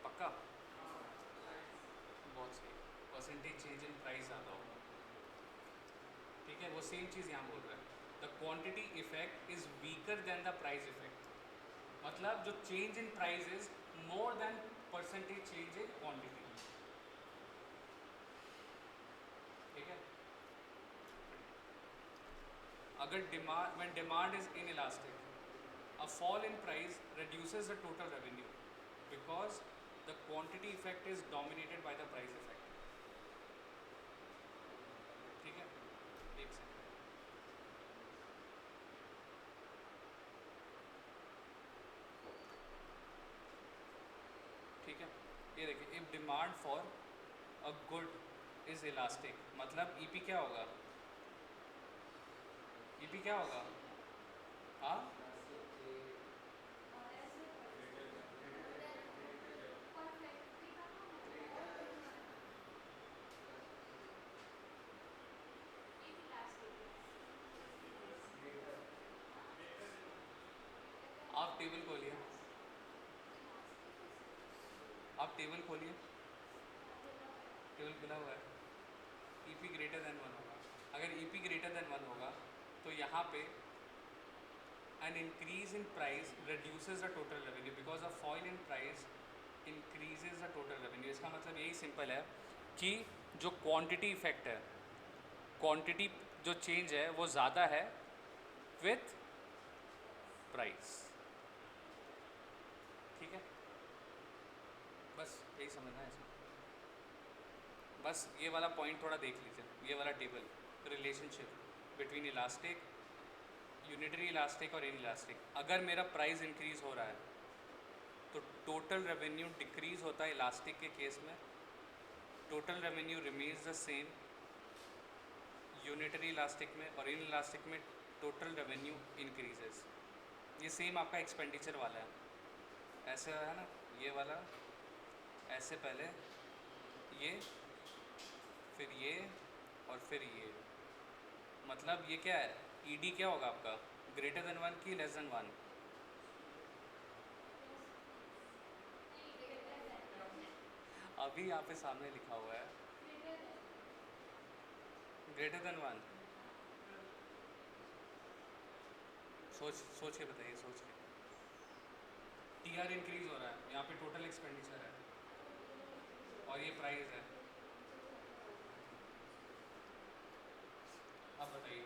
पक्का? बहुत सही, परसेंटेज चेंज इन प्राइस ज़्यादा होगा। ठीक है, वो सेम चीज़ यहाँ बोल रहा है, the quantity effect is weaker then the price effect. मतलब जो change in price is more than percentage change in quantity. ठीक है, अगर demand when demand is inelastic, a fall in price reduces the total revenue because the quantity effect is dominated by the price effect। ठीक है, एक second, ठीक है, ये देखिए, if demand for a good is elastic, मतलब EP क्या होगा? ईपी क्या होगा? हाँ, आप टेबल खोलिए, आप टेबल खोलिए, टेबल खुला हुआ है, ईपी ग्रेटर देन 1 होगा। अगर ईपी ग्रेटर देन 1 होगा तो यहाँ पे an increase in price reduces the total revenue because a fall in price increases the total revenue। इसका मतलब यही सिंपल है कि जो क्वांटिटी इफेक्ट है, क्वांटिटी जो चेंज है वो ज़्यादा है विथ प्राइस। ठीक है, बस यही समझना है इसमें। बस ये वाला पॉइंट थोड़ा देख लीजिए, ये वाला table, relationship between elastic, unitary elastic और इन इलास्टिक। अगर मेरा प्राइस इंक्रीज हो रहा है तो टोटल रेवेन्यू डिक्रीज होता है इलास्टिक के केस में, total revenue remains the same unitary elastic में, और इन इलास्टिक में टोटल रेवेन्यू इंक्रीजेस। ये सेम आपका एक्सपेंडिचर वाला है, ऐसे है ना, ये वाला ऐसे पहले ये, फिर ये, और फिर ये, मतलब ये क्या है, ईडी क्या होगा आपका, ग्रेटर देन 1 की लेस देन 1? अभी यहाँ पे सामने लिखा हुआ है ग्रेटर देन 1। सोच सोच के बताइए, सोच के। टीआर इंक्रीज हो रहा है, यहाँ पे टोटल एक्सपेंडिचर है और ये प्राइस है। अब बताइए।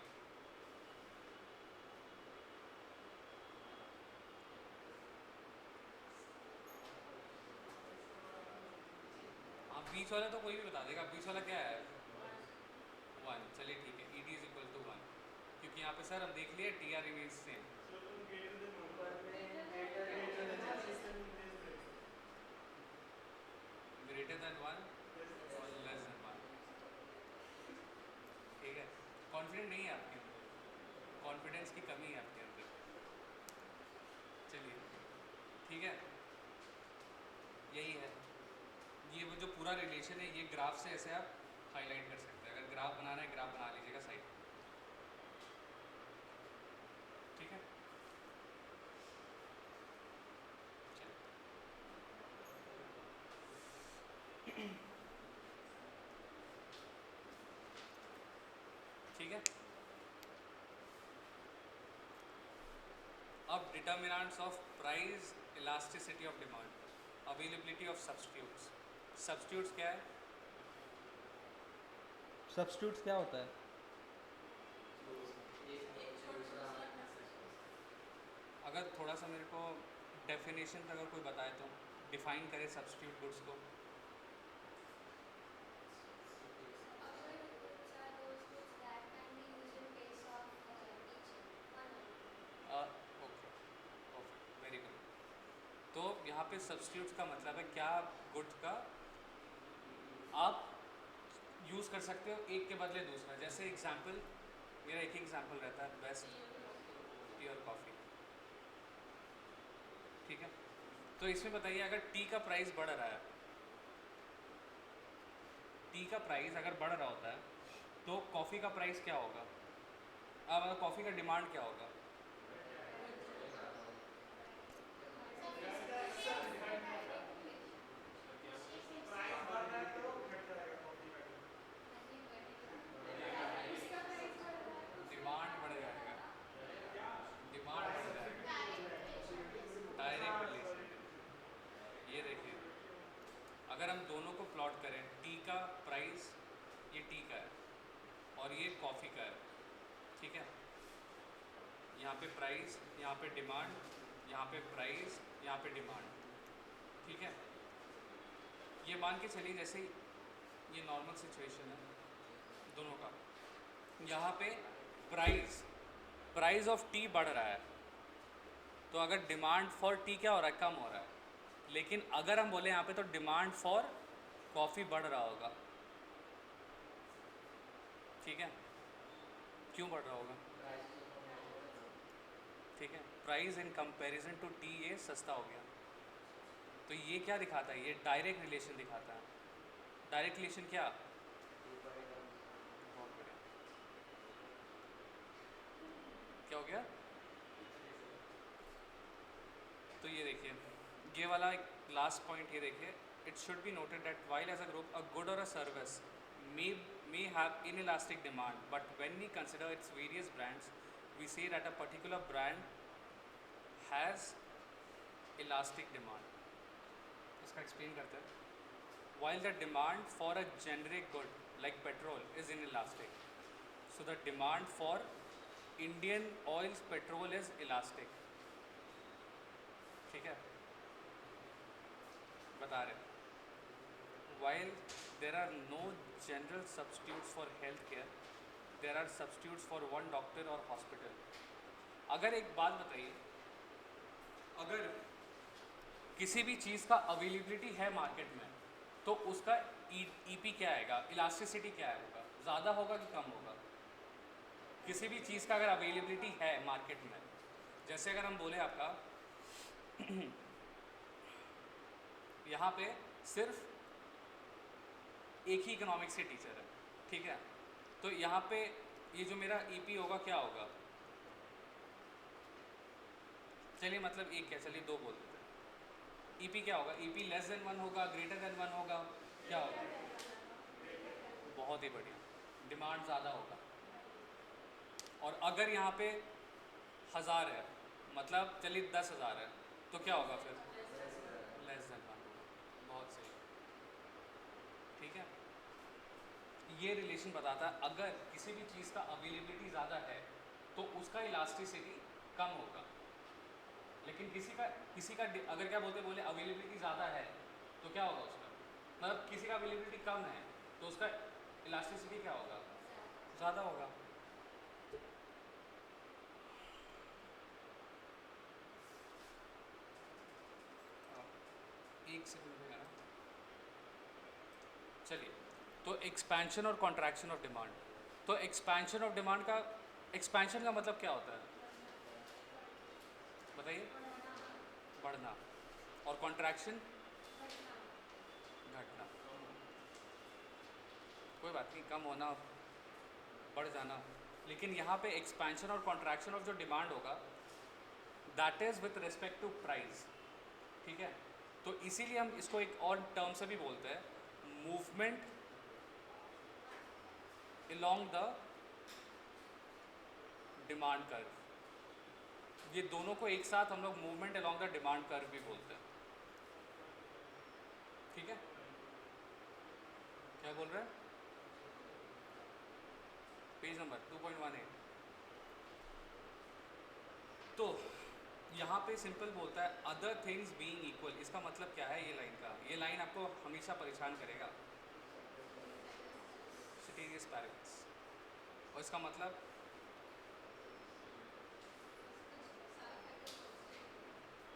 हाँ, बीच वाला तो कोई भी बता देगा, बीच वाला क्या है, 1। चलिए ठीक है, E D is equal to 1, क्योंकि यहाँ पे सर हम देख लिए T R remains same. Greater than 1 और लेस देन 1, ठीक है। कॉन्फिडेंट नहीं है आपके अंदर, कॉन्फिडेंस की कमी है आपके अंदर। चलिए ठीक है, यही है, ये वो जो पूरा रिलेशन है, ये ग्राफ से ऐसे आप हाईलाइट कर सकते हैं। अगर ग्राफ बनाना है, ग्राफ बना लीजिएगा साइड, ठीक है। ठीक है, अब determinants of price, elasticity of demand, availability of substitutes. Substitutes क्या है, सब्स्टिट्यूट्स क्या होता है? अगर थोड़ा सा मेरे को डेफिनेशन अगर कोई बताए तो, डिफाइन करे सब्स्टिट्यूट गुड्स को। Okay, perfect, very good. तो यहाँ पे सब्स्टिट्यूट्स का मतलब है क्या गुड्स का आप यूज़ कर सकते हो एक के बदले दूसरा। जैसे एग्जांपल, मेरा एक ही एग्जांपल रहता है, बेस्ट टी और कॉफ़ी, ठीक है। तो इसमें बताइए, अगर टी का प्राइस बढ़ रहा है, टी का प्राइस अगर बढ़ रहा होता है तो कॉफ़ी का प्राइस क्या होगा, अब कॉफ़ी का डिमांड क्या होगा? डिमांड बढ़ जाएगा, डिमांड बढ़ जाएगा, डायरेक्ट रिलेशन। ये देखिए, अगर हम दोनों को प्लॉट करें, टी का प्राइस ये टी का है और ये कॉफ़ी का है, ठीक है। यहाँ पे प्राइस, यहाँ पे डिमांड, यहाँ पे प्राइस, यहाँ पे डिमांड, ठीक है। ये मान के चलिए जैसे ये नॉर्मल सिचुएशन है दोनों का, यहाँ पे प्राइस, प्राइस ऑफ टी बढ़ रहा है, तो अगर डिमांड फॉर टी क्या हो रहा है, कम हो रहा है। लेकिन अगर हम बोले यहाँ पे तो डिमांड फॉर कॉफ़ी बढ़ रहा होगा, ठीक है। क्यों बढ़ रहा होगा? ठीक है, price in comparison to T ये सस्ता हो गया। तो ये क्या दिखाता है, ये डायरेक्ट रिलेशन दिखाता है। डायरेक्ट रिलेशन क्या, बहुत बढ़िया, क्या हो गया? तो ये देखिए, ये वाला एक लास्ट पॉइंट, ये देखिए, it should be noted that while as a group a good or a service may have inelastic demand, but when we consider its various brands, we say that a particular brand has elastic demand. इसका explain करते हैं। While the demand for a generic good like petrol is inelastic, so the demand for Indian oils petrol is elastic, ठीक है, बता रहे। While there are no general substitutes for healthcare, there are substitutes for one doctor or hospital. अगर एक बात बताइए, अगर किसी भी चीज़ का अवेलेबिलिटी है मार्केट में, तो उसका ईपी क्या आएगा, इलास्टिसिटी क्या आएगा, ज़्यादा होगा कि कम होगा? किसी भी चीज़ का अगर अवेलेबिलिटी है मार्केट में, जैसे अगर हम बोले आपका यहाँ पे सिर्फ एक ही इकोनॉमिक्स के टीचर है, ठीक है, तो यहाँ पे ये जो मेरा ईपी होगा क्या होगा, चलिए मतलब एक क्या, चलिए दो बोल देते हैं। ईपी क्या होगा, ईपी लेस देन 1 होगा, ग्रेटर देन 1 होगा, क्या होगा, बहुत ही बढ़िया, डिमांड ज़्यादा होगा। और अगर यहाँ पे 1000 है, मतलब चलिए 10,000 है, तो क्या होगा फिर, लेस देन 1 होगा, बहुत सही, ठीक है। ये रिलेशन बताता है अगर किसी भी चीज़ का अवेलेबिलिटी ज़्यादा है तो उसका इलास्टिसिटी कम होगा, लेकिन किसी का अगर क्या बोले अवेलेबिलिटी ज़्यादा है तो क्या होगा उसका, मतलब किसी का अवेलेबिलिटी कम है तो उसका इलास्टिसिटी क्या होगा, ज़्यादा होगा। एक सेकंड में, चलिए, तो एक्सपेंशन और कॉन्ट्रैक्शन ऑफ डिमांड। तो एक्सपेंशन ऑफ डिमांड का, एक्सपेंशन का मतलब क्या होता है बताइए, बढ़ना, और कॉन्ट्रैक्शन घटना, कोई बात नहीं, कम होना, बढ़ जाना। लेकिन यहाँ पे एक्सपेंशन और कॉन्ट्रैक्शन ऑफ जो डिमांड होगा that is with respect to price, ठीक है। तो इसीलिए हम इसको एक और टर्म से भी बोलते हैं, movement along the demand curve. ये दोनों को एक साथ हम लोग movement along the demand curve भी बोलते हैं, ठीक है। क्या बोल रहे हैं, पेज नंबर 2.18। तो यहाँ पे सिंपल बोलता है अदर थिंग्स बीइंग इक्वल। इसका मतलब क्या है, ये लाइन का, ये लाइन आपको हमेशा परेशान करेगा, सिटीरियस पैरेंट्स, और इसका मतलब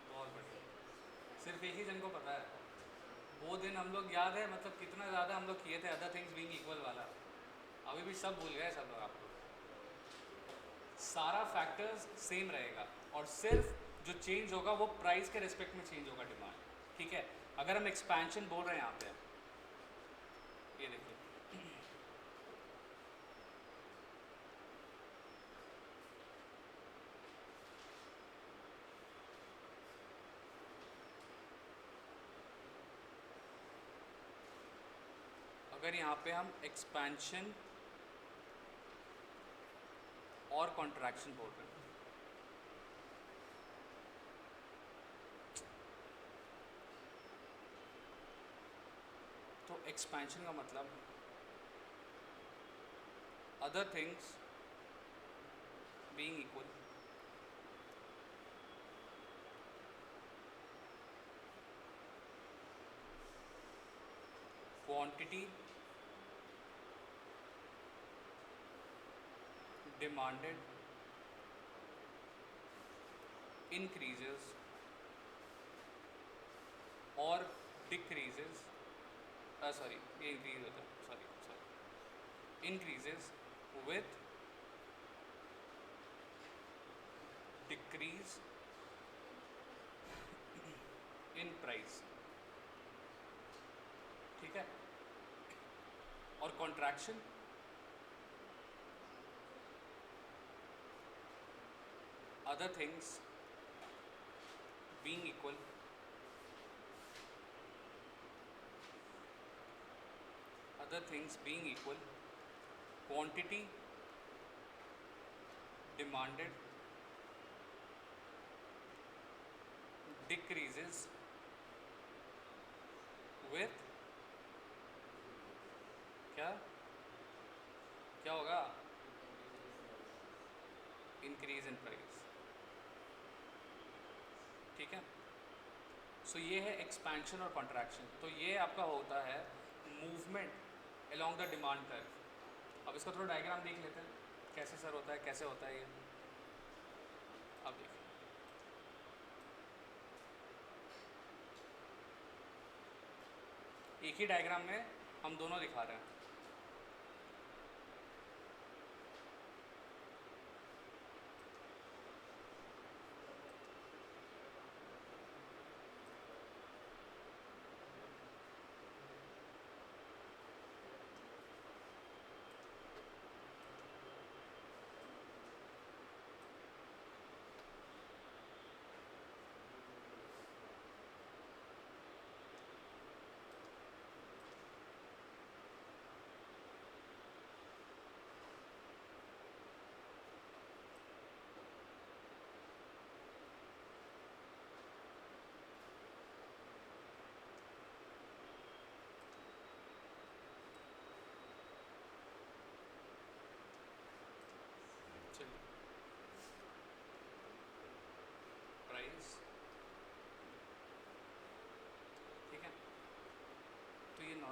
बहुत बढ़िया, सिर्फ एक ही जन को पता है। वो दिन हम लोग याद है, मतलब कितना ज़्यादा हम लोग किए थे अदर थिंग्स बीइंग इक्वल वाला, अभी भी सब भूल गए सब लोग। आपको सारा फैक्टर्स सेम रहेगा और सिर्फ जो चेंज होगा वो प्राइस के रिस्पेक्ट में चेंज होगा डिमांड, ठीक है। अगर हम एक्सपेंशन बोल रहे हैं यहाँ पे, ये देखिए अगर यहाँ पे हम एक्सपेंशन और कॉन्ट्रैक्शन बोल रहे हैं, तो एक्सपेंशन का मतलब other things being equal, quantity demanded increases or decreases, sorry ये increase होता है, sorry increases with decrease in price, ठीक है। और contraction other things being equal, other things being equal, quantity demanded decreases with क्या क्या होगा, इंक्रीज इन प्राइस, ठीक है। सो ये है एक्सपेंशन और कॉन्ट्रैक्शन। तो ये आपका होता है movement along the demand curve. अब इसका थोड़ा डायग्राम देख लेते हैं कैसे सर होता है, कैसे होता है ये। अब देखिए एक ही डायग्राम में हम दोनों दिखा रहे हैं।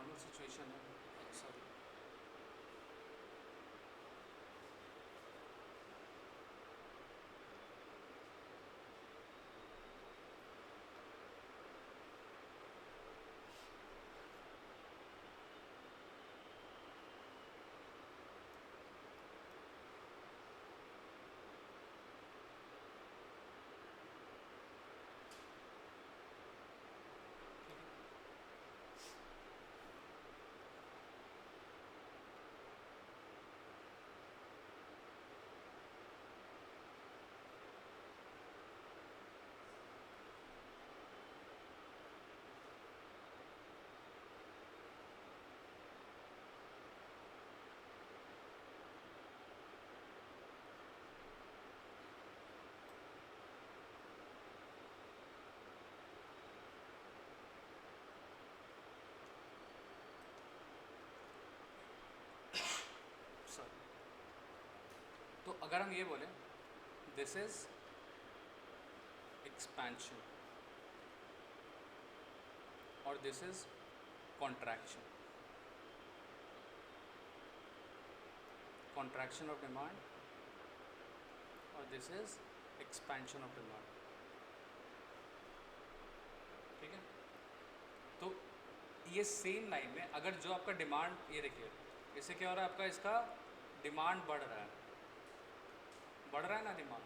नॉर्मल सिचुएशन है, सॉरी। सॉरी। तो अगर हम ये बोलें दिस इज एक्सपेंशन और this is contraction, contraction of demand और this is expansion of demand, ठीक है। तो ये सेम लाइन में अगर जो आपका डिमांड, ये देखिए इससे क्या हो रहा है, आपका इसका डिमांड बढ़ रहा है ना डिमांड,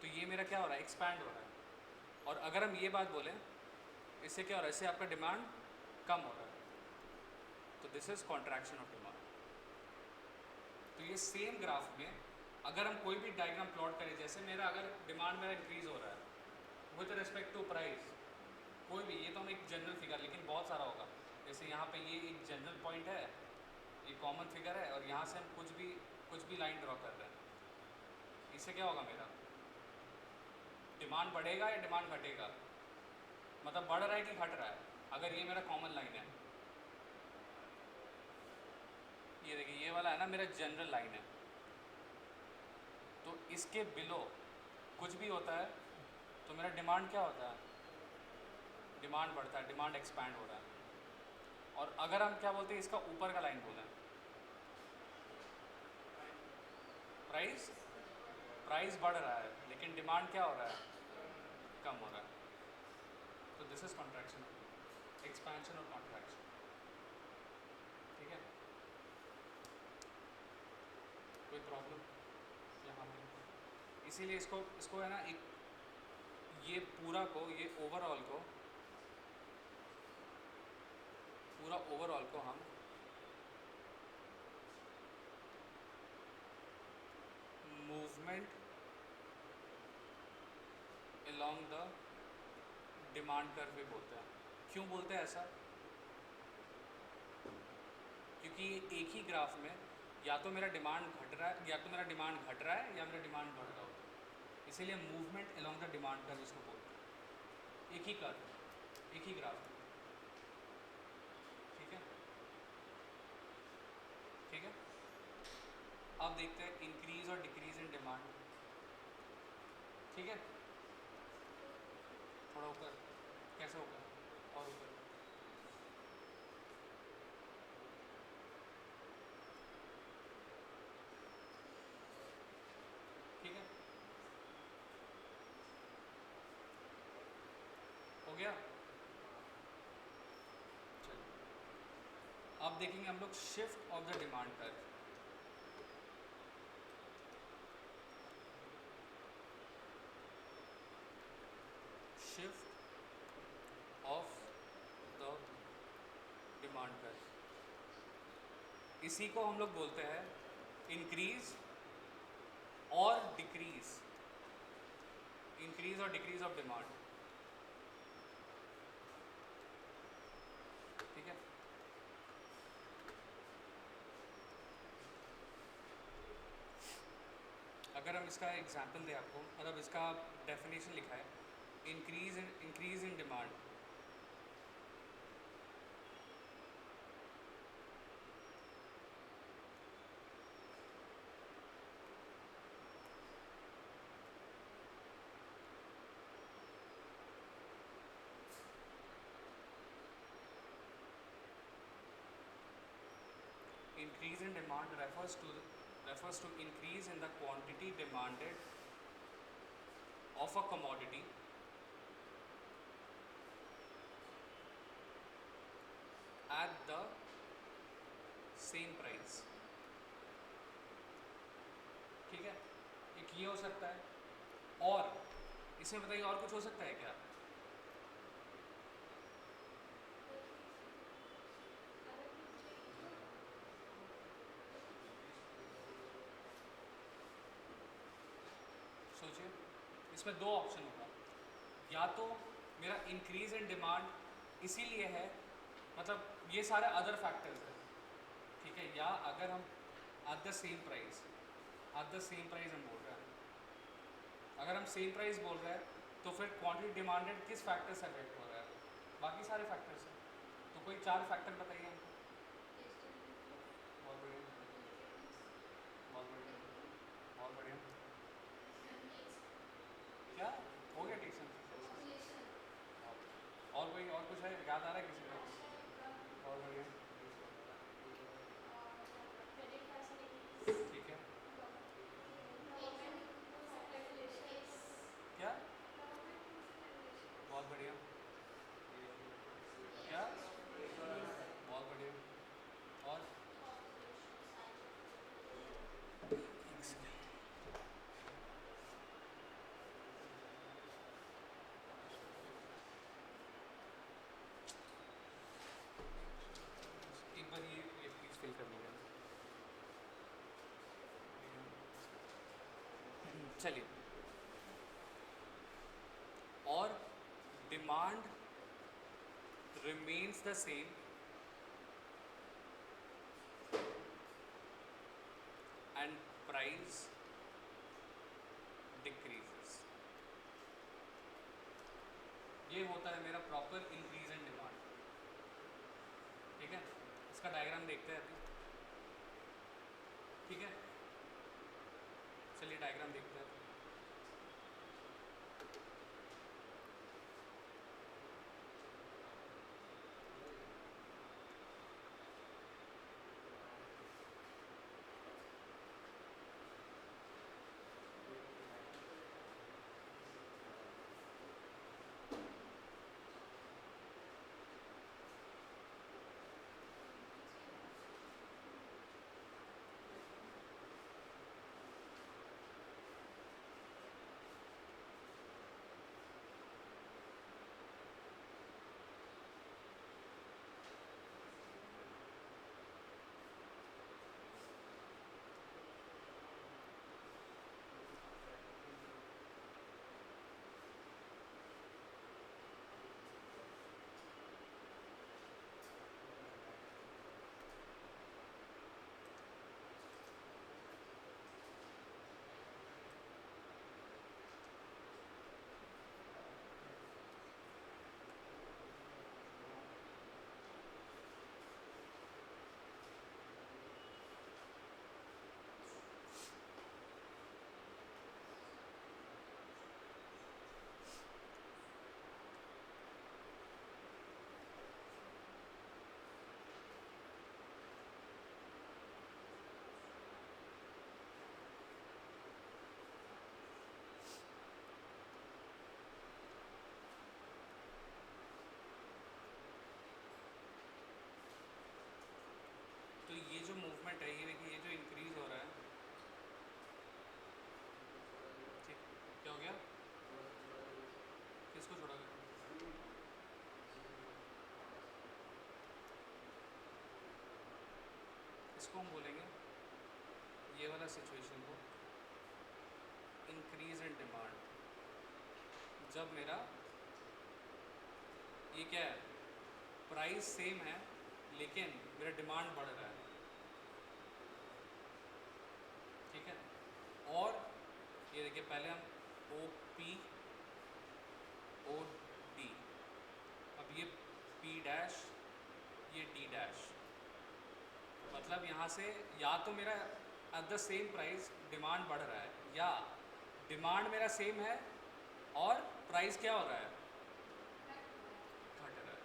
तो ये मेरा क्या हो रहा है, एक्सपैंड हो रहा है। और अगर हम ये बात बोलें इससे क्या हो रहा है, इससे आपका डिमांड कम हो रहा है, तो this is contraction of demand. तो ये सेम ग्राफ में अगर हम कोई भी डायग्राम प्लॉट करें, जैसे मेरा अगर डिमांड मेरा इंक्रीज हो रहा है विद रिस्पेक्ट टू प्राइस, कोई भी, ये तो हम एक जनरल फिगर, लेकिन बहुत सारा होगा, जैसे यहाँ पे ये एक जनरल पॉइंट है, ये कॉमन फिगर है, और यहाँ से हम कुछ भी लाइन ड्रॉ कर रहे हैं, इससे क्या होगा, मेरा डिमांड बढ़ेगा या डिमांड घटेगा, मतलब बढ़ रहा है कि घट रहा है। अगर ये मेरा कॉमन लाइन है, ये देखिए ये वाला है ना मेरा जनरल लाइन है, तो इसके बिलो कुछ भी होता है तो मेरा डिमांड क्या होता है, डिमांड बढ़ता है, डिमांड एक्सपैंड हो रहा है। और अगर हम क्या बोलते हैं, इसका ऊपर का लाइन बोलें, प्राइस बढ़ रहा है लेकिन डिमांड क्या हो रहा है, कम हो रहा है, तो दिस इज कॉन्ट्रैक्शन, एक्सपेंशन और कॉन्ट्रैक्शन, ठीक है। कोई प्रॉब्लम यहाँ पे, इसीलिए इसको है ना, एक ये पूरा को, ये पूरा ओवरऑल को हम movement along the demand curve भी बोलते हैं। क्यों बोलते हैं ऐसा, क्योंकि एक ही ग्राफ में या तो मेरा डिमांड घट रहा है या मेरा डिमांड बढ़ रहा होता है, इसीलिए movement along the demand curve इसको बोलते हैं, एक ही कर्व, एक ही ग्राफ, ठीक है, ठीक है। अब देखते हैं इंक्रीज और डिक्रीज इन डिमांड, ठीक है। थोड़ा ऊपर, कैसे ऊपर, और ऊपर, ठीक है, हो गया। चलिए अब देखेंगे हम लोग shift of the demand curve. Shift of the demand curve, इसी को हम लोग बोलते हैं इंक्रीज और डिक्रीज, इंक्रीज और डिक्रीज ऑफ डिमांड, ठीक है। अगर हम इसका एग्जांपल दें आपको, मतलब इसका डेफिनेशन लिखा है, increase in demand, increase in demand refers to increase in the quantity demanded of a commodity at the same price. ठीक है, एक ये हो सकता है, और इसमें बताइए और कुछ हो सकता है क्या? सोचिए, इसमें दो ऑप्शन होगा, या तो मेरा इंक्रीज इन डिमांड इसीलिए है, मतलब ये सारे अदर फैक्टर्स हैं, ठीक है, या अगर हम एट द सेम प्राइस हम बोल रहे हैं, अगर हम सेम प्राइस बोल रहे हैं तो फिर क्वांटिटी डिमांडेड किस फैक्टर से अफेक्ट हो रहा है? बाकी सारे फैक्टर्स हैं, तो कोई 4 फैक्टर बताइए हमको। बहुत बढ़िया, बहुत बढ़िया, बहुत बढ़िया। क्या हो गया टेक्सन? और कोई और कुछ है, याद आ रहा है किसी को? बहुत बढ़िया, ठीक है। क्या? बहुत बढ़िया, क्या? बहुत बढ़िया, और एक बार ये प्लीज फिल कर लीजिए। चलिए, और demand remains the same and price decreases. ये होता है मेरा प्रॉपर इंक्रीज इन डिमांड, ठीक है। इसका डायग्राम देखते हैं अभी, ठीक है, चलिए डायग्राम देखते हैं। तो ये जो मूवमेंट है, ये देखिए, ये जो इंक्रीज हो रहा है, ठीक, क्या हो गया? किसको छोड़ा गया? इसको हम बोलेंगे, ये वाला सिचुएशन को इंक्रीज इन डिमांड। जब मेरा ये क्या है, प्राइस सेम है लेकिन मेरा डिमांड बढ़ रहा है, ठीक है। और ये देखिए, पहले हम ओ पी ओ डी, अब ये पी डैश, ये डी डैश, मतलब यहाँ से या तो मेरा at the same price demand बढ़ रहा है, या डिमांड मेरा सेम है और प्राइस क्या हो रहा है, घट रहा है,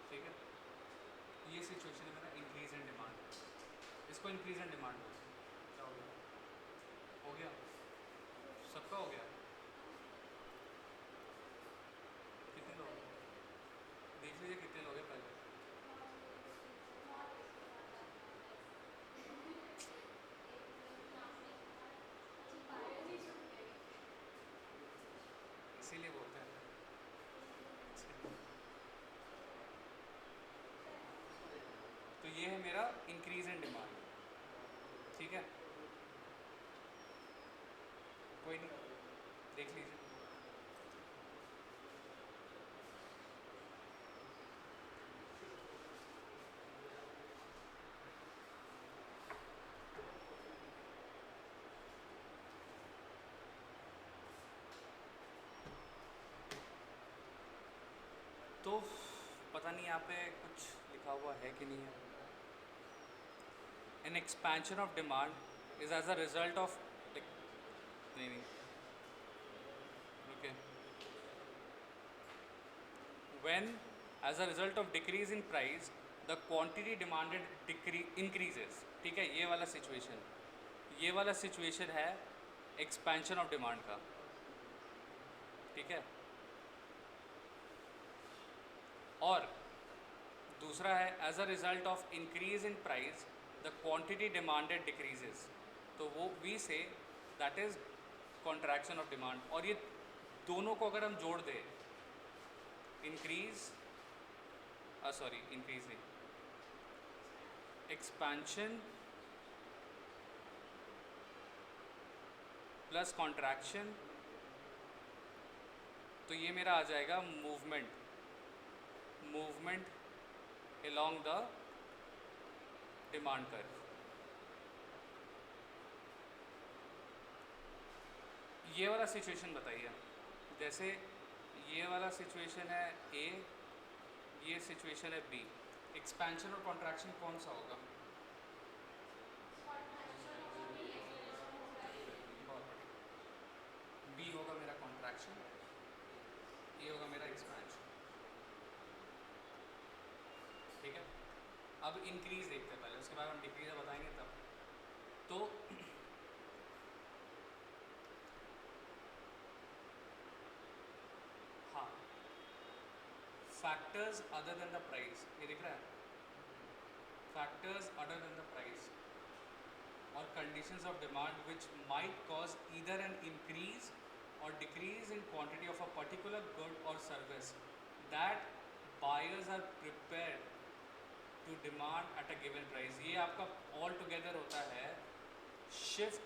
ठीक है। ये सिचुएशन इसको इंक्रीज इन डिमांड क्या हो गया? हो गया, सबका हो गया। कितने लोग देख लीजिए, कितने लोग हैं पहले। इसीलिए बोलते हैं। तो ये है मेरा इंक्रीज इन डिमांड, ठीक है। कोई नहीं, देख लीजिए। तो पता नहीं यहाँ पे कुछ लिखा हुआ है कि नहीं है। An expansion of demand is as a result of, नहीं नहीं, okay, when as a result of decrease in price the quantity demanded increases, ठीक है। ये वाला सिचुएशन, ये वाला सिचुएशन है एक्सपेंशन ऑफ डिमांड का, ठीक है। और दूसरा है as a result of increase in price the quantity demanded decreases, तो वो we say that is contraction of demand. और ये दोनों को अगर हम जोड़ दें, इंक्रीज सॉरी इंक्रीज नहीं, एक्सपेंशन प्लस कॉन्ट्रैक्शन, तो ये मेरा आ जाएगा movement, movement along the demand curve. ये वाला सिचुएशन बताइए, जैसे ये वाला सिचुएशन है ए, ये सिचुएशन है बी, एक्सपेंशन और कॉन्ट्रैक्शन कौन सा होगा? बी होगा मेरा कॉन्ट्रैक्शन, ये होगा मेरा एक्सपेंशन, ठीक है। अब इंक्रीज देखते हैं पहले, उसके बाद हम डिक्रीज बताएंगे तब। तो हाँ, factors other than the price, ये दिख रहा है, factors other than the price और conditions of demand which might cause either an increase or decrease in quantity of a particular good or service that buyers are prepared to demand at a given price। ये आपका all together होता है shift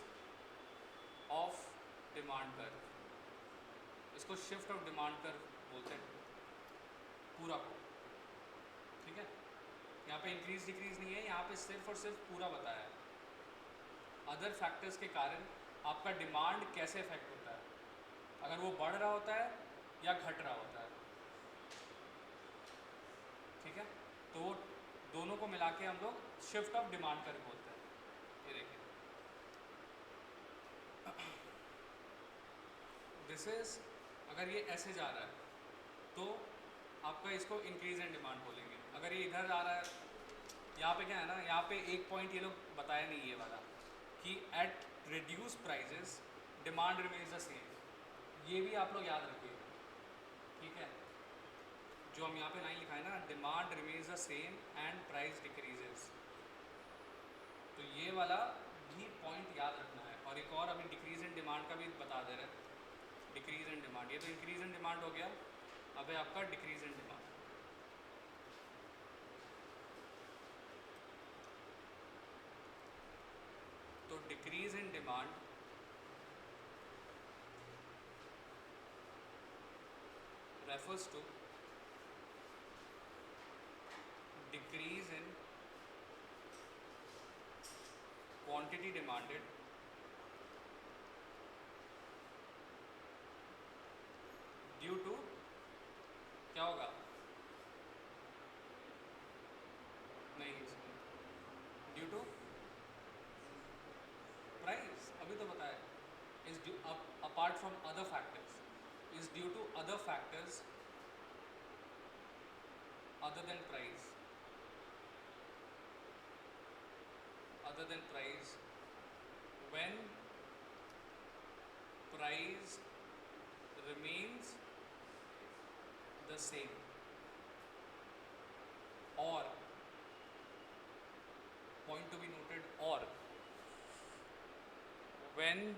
of demand curve, इसको shift of demand curve बोलते हैं पूरा को, ठीक है। यहाँ पे इंक्रीज डिक्रीज नहीं है, यहाँ पे सिर्फ और सिर्फ पूरा बताया है। अदर फैक्टर्स के कारण आपका डिमांड कैसे इफेक्ट होता है, अगर वो बढ़ रहा होता है या घट रहा होता है, ठीक है। तो वो दोनों को मिला के हम लोग शिफ्ट ऑफ डिमांड कर बोलते हैं। ये देखिए, दिस इज, अगर ये ऐसे जा रहा है तो आपका इसको इंक्रीज इन डिमांड बोलेंगे। अगर ये इधर आ रहा है, यहाँ पे क्या है ना, यहाँ पे एक पॉइंट ये लोग बताया नहीं ये वाला, कि at reduce prices demand remains the same, ये भी आप लोग याद रखिएगा, ठीक है। जो हम यहाँ पे लाइन लिखा है ना, demand remains the same and price decreases, तो ये वाला भी पॉइंट याद रखना है। और एक और अभी डिक्रीज इन डिमांड का भी बता दे रहे हैं, डिक्रीज इन डिमांड, ये तो इंक्रीज इन डिमांड हो गया, अब है आपका डिक्रीज इन डिमांड। तो decrease in demand refers to decrease in quantity demanded due to, क्या होगा, नहीं, ड्यू टू प्राइस, अभी तो बताया, is due apart from other factors, is due to other factors other than price, other than price when price remains the same, or point to be noted, or when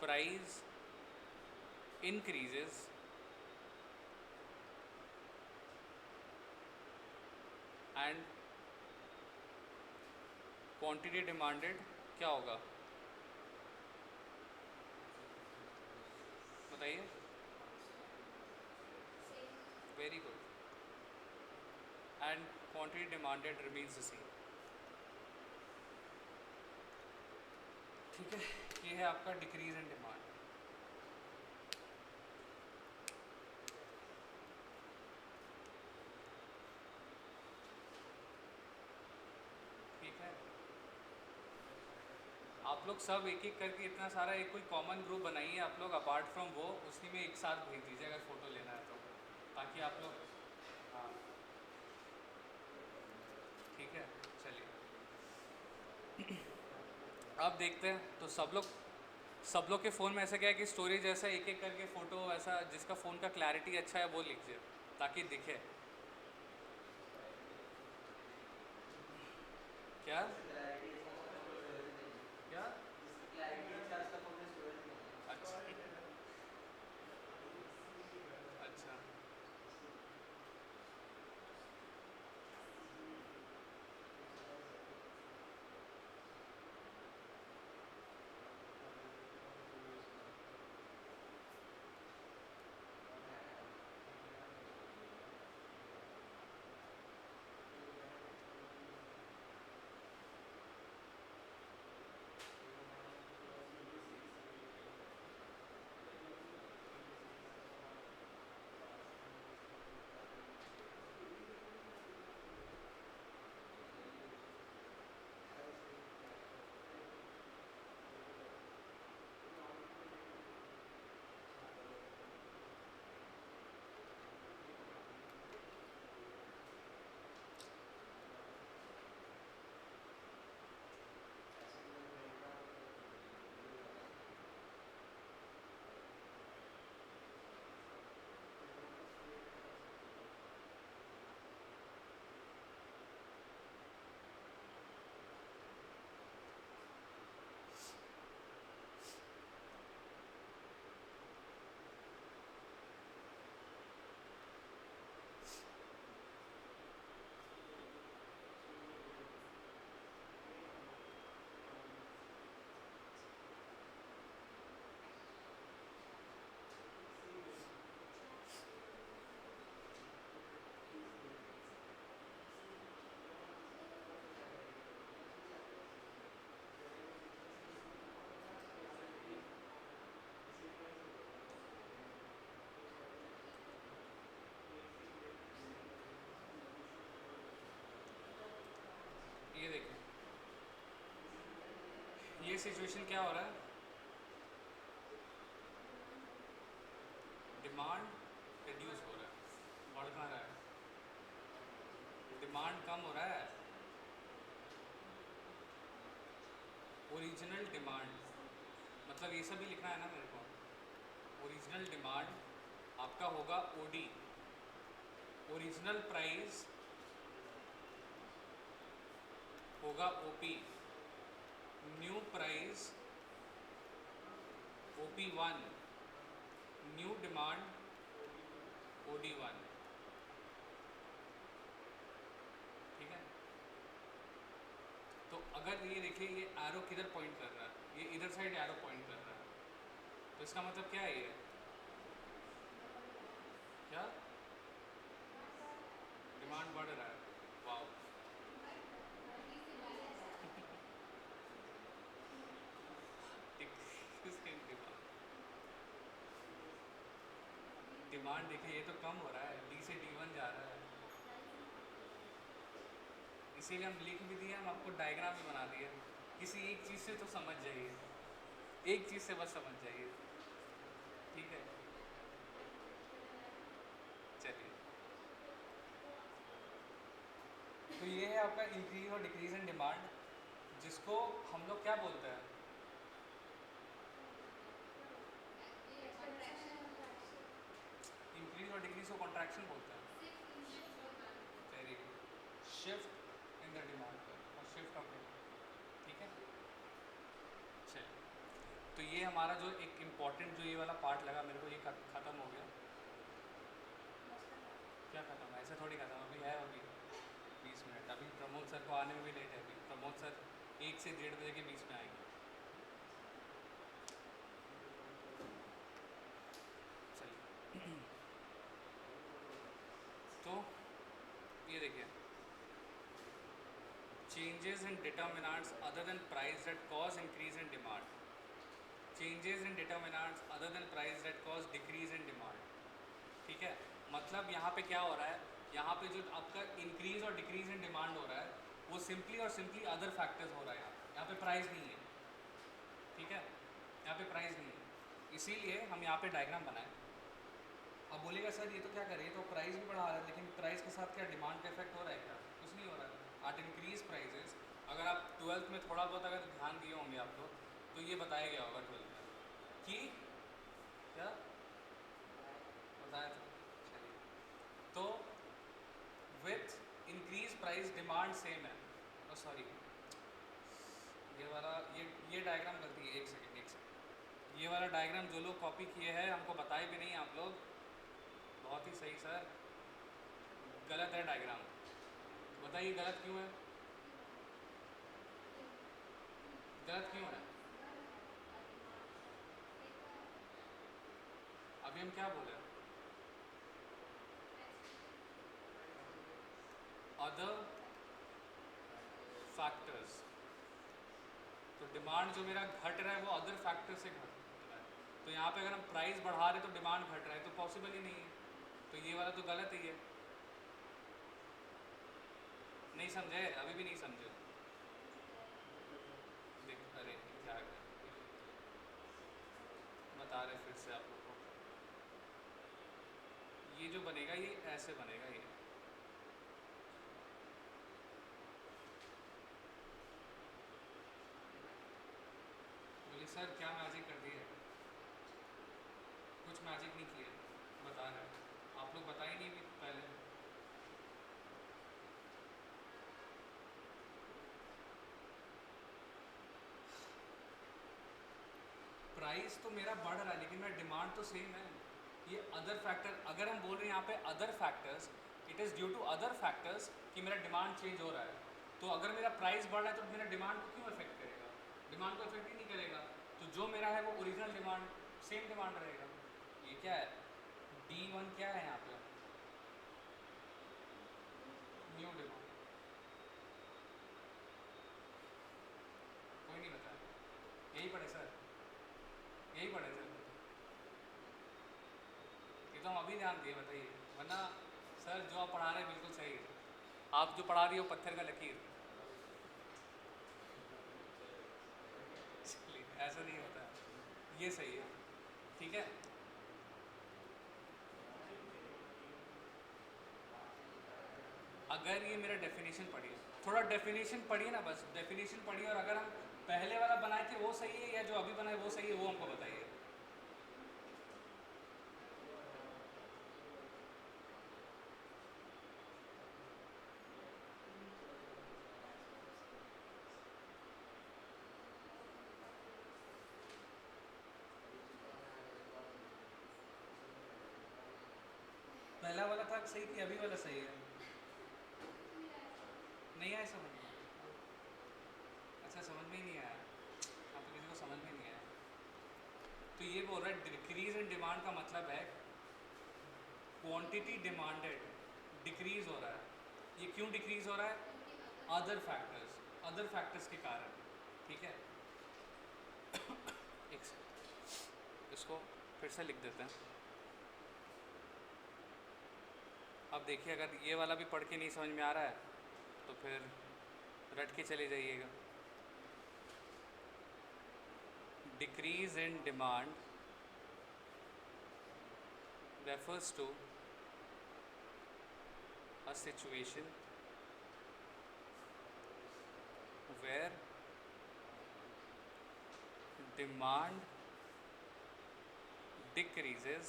price increases and quantity demanded क्या होगा बताइए. Very good. and quantity demanded remains the same. ठीक है, ये है आपका decrease in demand. ठीक है, आप लोग सब एक एक करके इतना सारा एक कोई कॉमन ग्रुप बनाइए आप लोग अपार्ट फ्रॉम वो, उसी में एक साथ भेज दीजिए अगर फ़ोटो लेना है तो, ताकि आप लोग. हाँ ठीक है, चलिए अब देखते हैं. तो सब लोग के फ़ोन में ऐसा क्या है कि स्टोरेज ऐसा एक एक करके फ़ोटो ऐसा जिसका फ़ोन का क्लैरिटी अच्छा है वो लीजिए ताकि दिखे. क्या क्या अच्छा अच्छा. ये देखिए, ये सिचुएशन क्या हो रहा है. डिमांड रिड्यूस हो रहा है, बढ़ कहाँ रहा है, डिमांड कम हो रहा है. ओरिजिनल डिमांड मतलब ये सब भी लिखना है ना मेरे को. ओरिजिनल डिमांड आपका होगा ओडी, ओरिजिनल प्राइस होगा OP, new price OP1, new demand OD1. ठीक है, तो अगर ये देखिए ये एरो किधर पॉइंट कर रहा है, ये इधर साइड एरो पॉइंट कर रहा है, तो इसका मतलब क्या है ये, क्या डिमांड बढ़ रहा है. वाओ, डिमांड देखिए ये तो कम हो रहा है, D से D1 जा रहा है. इसीलिए हम लिख भी दिए, हम आपको डायग्राम भी बना दिए. किसी एक चीज़ से तो समझ जाइए, एक चीज़ से बस समझ जाइए. ठीक है, चलिए. तो ये है आपका इंक्रीज और डिक्रीज इन डिमांड. जिसको हम लोग क्या बोलते हैं? इंक्रीज और डिक्रीज को कॉन्ट्रैक्शन बोलते हैं। Very good. Shift in the demand curve और शिफ्ट ऑफ डिमांड। ठीक है, चलिए तो ये हमारा जो एक इम्पॉर्टेंट जो ये वाला पार्ट लगा मेरे को, ये ख़त्म हो गया। क्या ख़त्म है? ऐसे थोड़ी ख़त्म, अभी है अभी 20 मिनट। अभी प्रमोद सर को आने में भी लेट है। अभी प्रमोद सर 1 से 1:30 बजे के बीच में आएंगे। चलिए तो ये देखिए, changes in determinants other than price that cause increase in demand, changes in determinants other than price that cause decrease in demand. ठीक है, मतलब यहाँ पे क्या हो रहा है, यहाँ पे जो आपका इंक्रीज और डिक्रीज इन डिमांड हो रहा है वो सिंपली और सिंपली अदर फैक्टर्स हो रहा है। यहाँ पे प्राइस नहीं है। ठीक है, यहाँ पे प्राइस नहीं है, इसीलिए हम यहाँ पे डायग्राम बनाए। अब बोलेगा सर ये तो क्या करें, तो प्राइस भी बढ़ा रहा है, लेकिन प्राइस के साथ क्या डिमांड का इफेक्ट हो रहा है क्या? कुछ नहीं हो रहा है। एट इंक्रीज प्राइजेस, अगर आप 12th में थोड़ा बहुत अगर ध्यान दिए होंगे आप लोग, तो ये बताया गया होगा 12th में कि क्या बताया था। चलिए, तो with increase price demand same है। ओ सॉरी, ये वाला ये डायग्राम गलती है। एक सेकेंड, ये वाला डायग्राम जो लोग कॉपी किए हैं हमको बताए भी नहीं आप लोग। बहुत ही सही सर, गलत है डायग्राम। बताइए गलत क्यों है? गलत क्यों है? अभी हम क्या बोले? Other factors. तो डिमांड जो मेरा घट रहा है वो अदर फैक्टर से घट रहा है। तो यहाँ पे अगर हम प्राइस बढ़ा रहे तो डिमांड घट रहा है, तो पॉसिबल ही नहीं है। तो ये वाला तो गलत ही है। नहीं समझे? अभी भी नहीं समझे? देख, अरे क्या बता रहे फिर से आप लोग को, ये जो बनेगा ये ऐसे बनेगा। ये बोलिए सर क्या मैजिक कर दिए? कुछ मैजिक नहीं किए, बता रहे हैं आप लोग, बता ही नहीं भी पहले। प्राइस तो मेरा बढ़ रहा है लेकिन मेरा डिमांड तो सेम है। ये अदर फैक्टर, अगर हम बोल रहे हैं यहाँ पे other factors, it is due to other factors कि मेरा डिमांड चेंज हो रहा है। तो अगर मेरा प्राइस बढ़ रहा है तो मेरा डिमांड को क्यों इफेक्ट करेगा? डिमांड को इफेक्ट ही नहीं करेगा। तो जो मेरा है वो ओरिजिनल डिमांड, सेम डिमांड रहेगा। ये क्या है? D1 क्या है यहाँ पे? New demand. कोई नहीं बताया, यही पढ़े सर, यही पढ़े सर। ये तो हम अभी ध्यान दिए, बताइए, वरना सर जो आप पढ़ा रहे हैं बिल्कुल सही है। आप जो पढ़ा रही हो पत्थर का लकीर, ऐसा नहीं होता है, ये सही है। ठीक है, अगर ये मेरा डेफिनेशन पढ़िए, थोड़ा डेफिनेशन पढ़िए ना, बस डेफिनेशन पढ़िए, और अगर हम पहले वाला बनाए थे वो सही है या जो अभी बनाए वो सही है, वो हमको बताइए। पहला वाला था सही कि अभी वाला सही है? नहीं आया समझ में? अच्छा, समझ में ही नहीं आया, अब तो किसी को समझ में नहीं आया। तो ये बोल रहा है डिक्रीज इन डिमांड का मतलब है क्वांटिटी डिमांडेड डिक्रीज हो रहा है। ये क्यों डिक्रीज हो रहा है? अदर फैक्टर्स, अदर फैक्टर्स के कारण। ठीक है, एक सेकंड, इसको फिर से लिख देते हैं। अब देखिए, अगर ये वाला भी पढ़ के नहीं समझ में आ रहा है तो फिर रट के चले जाइएगा। Decrease in demand refers to a situation where demand decreases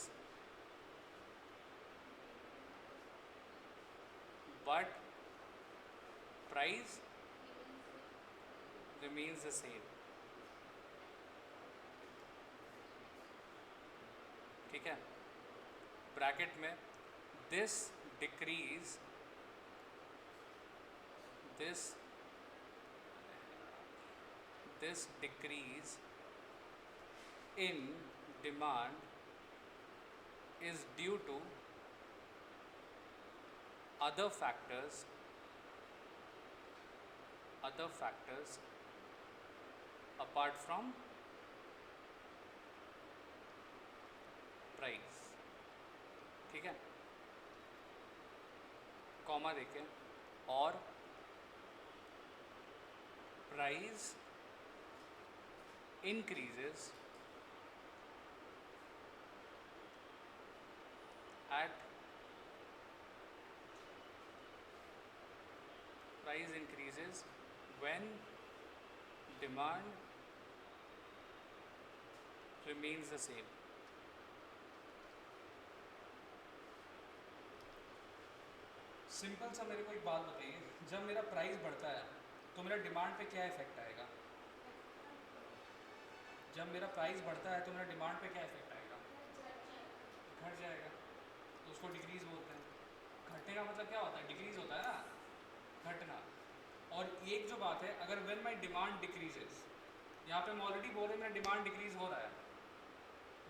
but price remains the same. ठीक है, ब्रैकेट में this decrease in demand is due to other factors apart from price. ठीक है, कॉमा देखें, और price increases when demand remains the same. Simple सा मेरे को एक बात बताइए, जब मेरा प्राइस बढ़ता है तो मेरा डिमांड पे क्या इफेक्ट आएगा? जब मेरा प्राइस बढ़ता है तो मेरा डिमांड पे क्या इफेक्ट आएगा? घट जाएगा, तो उसको डिक्रीज बोलते हैं। घटने का मतलब क्या होता है? डिक्रीज होता है ना, घटना। और एक जो बात है, अगर व्हेन माय डिमांड डिक्रीजेस, यहाँ पे हम ऑलरेडी बोल रहे हैं मेरा डिमांड डिक्रीज हो रहा है,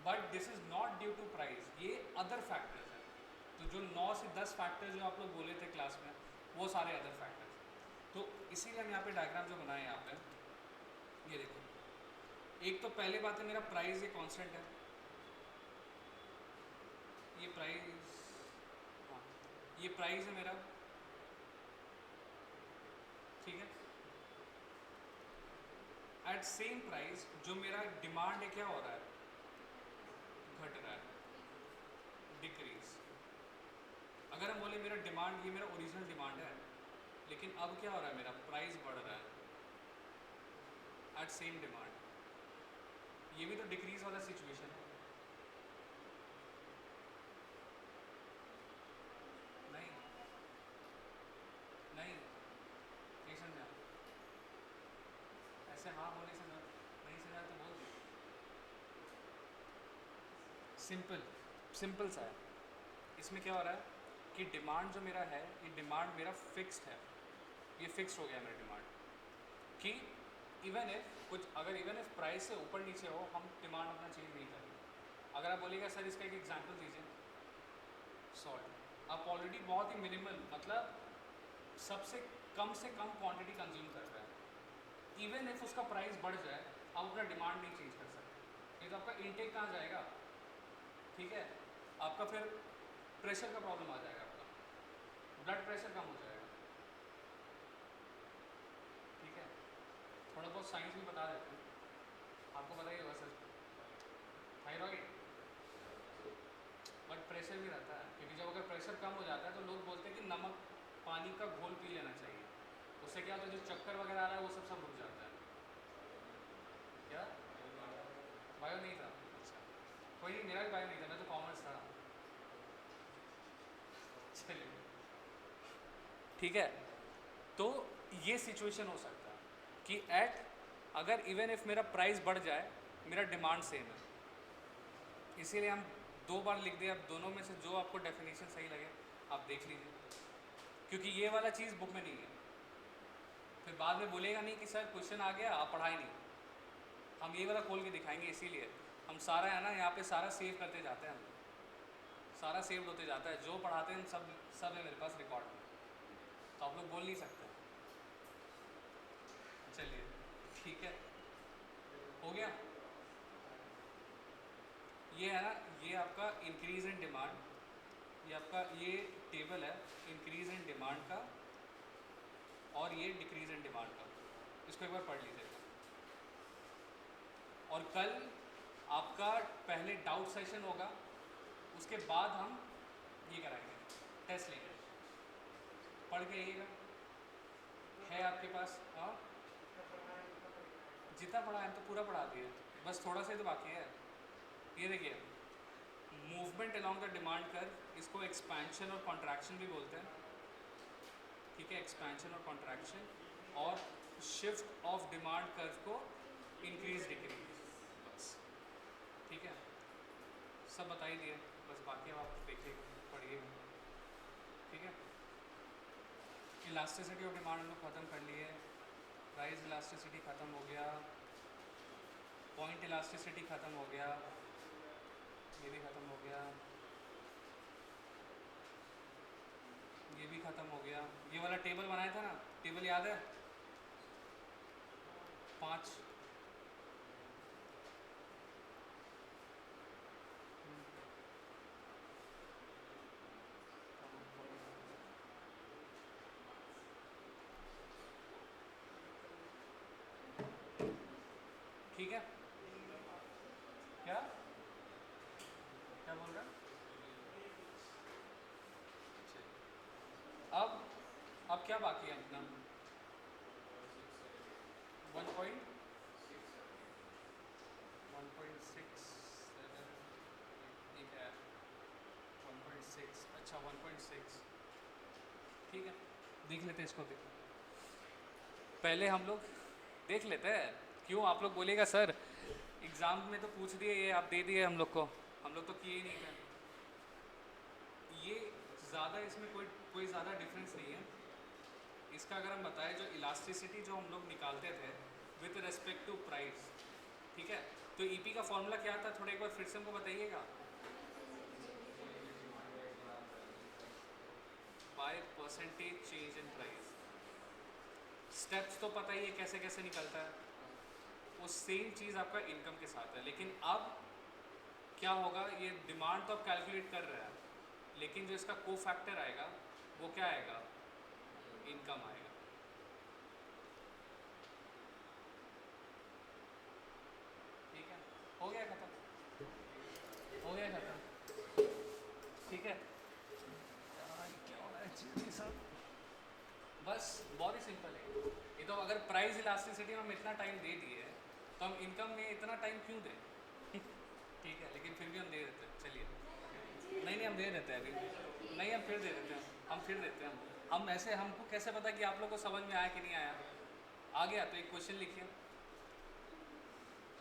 but this is not due to price, ये अदर फैक्टर्स हैं। तो जो 9 से 10 फैक्टर्स जो आप लोग बोले थे क्लास में, वो सारे अदर फैक्टर्स। तो इसीलिए हम यहाँ पे डायग्राम जो बनाए यहाँ पे, ये देखो, एक तो पहले बात है मेरा प्राइस ये कांस्टेंट है, ये प्राइस, हाँ ये प्राइस है मेरा, ठीक है। एट सेम प्राइस जो मेरा डिमांड है क्या हो रहा है? घट रहा है, डिक्रीज। अगर हम बोले मेरा डिमांड, ये मेरा ओरिजिनल डिमांड है, लेकिन अब क्या हो रहा है, मेरा प्राइस बढ़ रहा है एट सेम डिमांड, ये भी तो डिक्रीज वाला सिचुएशन है। नहीं नहीं नहीं समझा, ऐसे हाँ बोले समझा, नहीं समझा तो बोल दो। सिंपल सा है। इसमें क्या हो रहा है कि डिमांड जो मेरा है, ये डिमांड मेरा फिक्स्ड है, ये फिक्स हो गया मेरा डिमांड, कि इवन इफ प्राइस से ऊपर नीचे हो, हम डिमांड अपना चेंज नहीं करेंगे। अगर आप बोलिएगा सर इसका एक एग्जांपल दीजिए, सॉल्ट आप ऑलरेडी बहुत ही मिनिमल, मतलब सबसे कम से कम क्वांटिटी कंज्यूम कर रहे हैं, इवन इफ उसका प्राइस बढ़ जाए, आप अपना डिमांड नहीं चेंज कर सकते। ये तो आपका इनटेक कहाँ जाएगा? ठीक है, आपका फिर प्रेशर का प्रॉब्लम आ जाएगा, आपका ब्लड प्रेशर कम हो जाएगा। ठीक है, थोड़ा बहुत साइंस भी बता देते हैं, आपको पता ही होगा सर, थायराइड, बट प्रेशर भी रहता है, क्योंकि जब अगर प्रेशर कम हो जाता है तो लोग बोलते हैं कि नमक पानी का घोल पी लेना चाहिए, उससे क्या होता है, जो चक्कर वगैरह आ रहा है वो सब रुक जाता है। क्या बायो नहीं था? अच्छा, कोई नहीं, मेरा भी बायो नहीं था, मैं तो कॉमर्स था। चलिए ठीक है, तो ये सिचुएशन हो सकता है कि अगर इवन इफ मेरा प्राइस बढ़ जाए, मेरा डिमांड सेम है। इसीलिए हम 2 बार लिख दिया, अब दोनों में से जो आपको डेफिनेशन सही लगे आप देख लीजिए, क्योंकि ये वाला चीज़ बुक में नहीं है, फिर बाद में बोलेगा नहीं कि सर क्वेश्चन आ गया आप पढ़ाए नहीं। हम ये वाला खोल के दिखाएंगे, इसीलिए हम सारा है ना यहाँ पे सारा सेव करते जाते हैं, हम सारा सेव होते जाता है, जो पढ़ाते हैं सब है मेरे पास रिकॉर्ड में, तो आप लोग बोल नहीं सकते। चलिए ठीक है, हो गया। ये है ना, ये आपका इंक्रीज इन डिमांड, ये आपका ये टेबल है इंक्रीज इन डिमांड का, और ये डिक्रीज इन डिमांड का, इसको एक बार पढ़ लीजिएगा। और कल आपका पहले डाउट सेशन होगा, उसके बाद हम ये कराएंगे, टेस्ट लेंगे, पढ़ के आइएगा, है आपके पास? हाँ जितना पढ़ा है तो पूरा पढ़ा दिए। बस थोड़ा सा ही तो बाकी है। ये देखिए, movement along the demand curve, इसको एक्सपेंशन और कॉन्ट्रैक्शन भी बोलते हैं, ठीक है, एक्सपेंशन और कॉन्ट्रैक्शन। और शिफ्ट ऑफ डिमांड कर्व को इंक्रीज डिक्रीज, बस, ठीक है, सब बता ही दिए, बस बाकी आप देखिए पढ़िएगा, ठीक है। इलास्टिसिटी ऑफ डिमांड हम लोग ख़त्म कर लिए, प्राइस इलास्टिसिटी ख़त्म हो गया, पॉइंट इलास्टिसिटी ख़त्म हो गया, ये भी ख़त्म हो गया, ये भी ख़त्म हो गया। ये वाला टेबल बनाया था ना, टेबल याद है, 5, ठीक है। क्या क्या बोल रहा है? अब क्या बाकी है अपना? 1.1.67 ठीक है, 1.6, अच्छा 1.6, ठीक है, देख लेते हैं इसको भी पहले हम लोग, देख लेते हैं। क्यों आप लोग बोलेगा सर एग्ज़ाम में तो पूछ दिए, ये आप दे दिए हम लोग को, हम लोग तो किए ही नहीं थे। ये ज़्यादा इसमें कोई ज़्यादा डिफरेंस नहीं है। इसका अगर हम बताएं, जो इलास्टिसिटी जो हम लोग निकालते थे विथ रेस्पेक्ट टू प्राइस, ठीक है, तो ईपी का फॉर्मूला क्या था, थोड़ा एक बार फिर से हमको बताइएगा। By percentage change in price. Steps तो पता ही है कैसे कैसे निकलता है, वो सेम चीज़ आपका इनकम के साथ है। लेकिन अब क्या होगा, ये डिमांड तो आप कैलकुलेट कर रहे हैं, लेकिन जो इसका को फैक्टर आएगा वो क्या आएगा, इनकम आएगा। ठीक है, हो गया खत्म, हो गया खत्म, ठीक है। क्या हो रहा है जी सर, बस बहुत ही सिंपल है ये तो। अगर प्राइस इलास्टिसिटी में हम इतना टाइम दे दिए तो हम इनकम में इतना टाइम क्यों दें? ठीक है, लेकिन फिर भी हम दे देते हैं, चलिए। नहीं हम दे देते हैं अभी, नहीं हम फिर दे देते हैं, हम फिर देते हैं। हम ऐसे, हमको कैसे पता कि आप लोग को समझ में आया कि नहीं आया? आ गया तो एक क्वेश्चन लिखिए,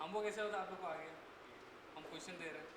हमको कैसे होता आप लोग को आ गया, हम क्वेश्चन दे रहे हैं।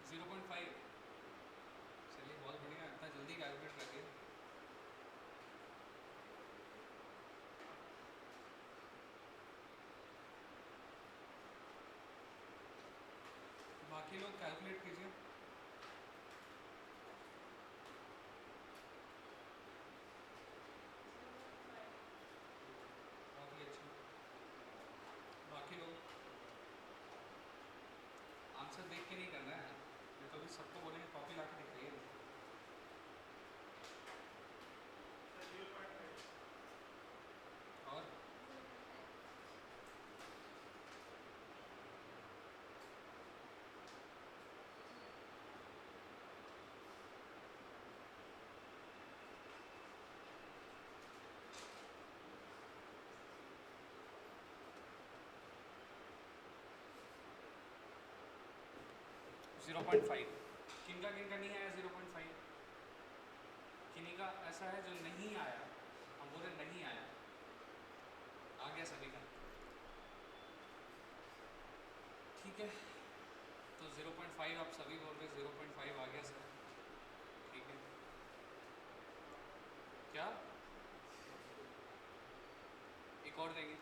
जीरो पॉइंट फाइव, चलिए बहुत बढ़िया, इतना जल्दी कैलकुलेट कर दिया। बाकी लोग कैलकुलेट कीजिए। बहुत ही अच्छा, बाकी लोग आंसर देख के नहीं करना है, मैं तो अभी सबको बोलेंगे कॉपी ला के दिखाइए। और 0.5, किनका किनका नहीं आया 0.5? किन्हीं का ऐसा है जो नहीं आया, हम बोले नहीं आया, आ गया सभी का, ठीक ठीक है, तो 0.5 आप सभी बोल रहे 0.5 आ गया सर, ठीक है। क्या एक और देंगे?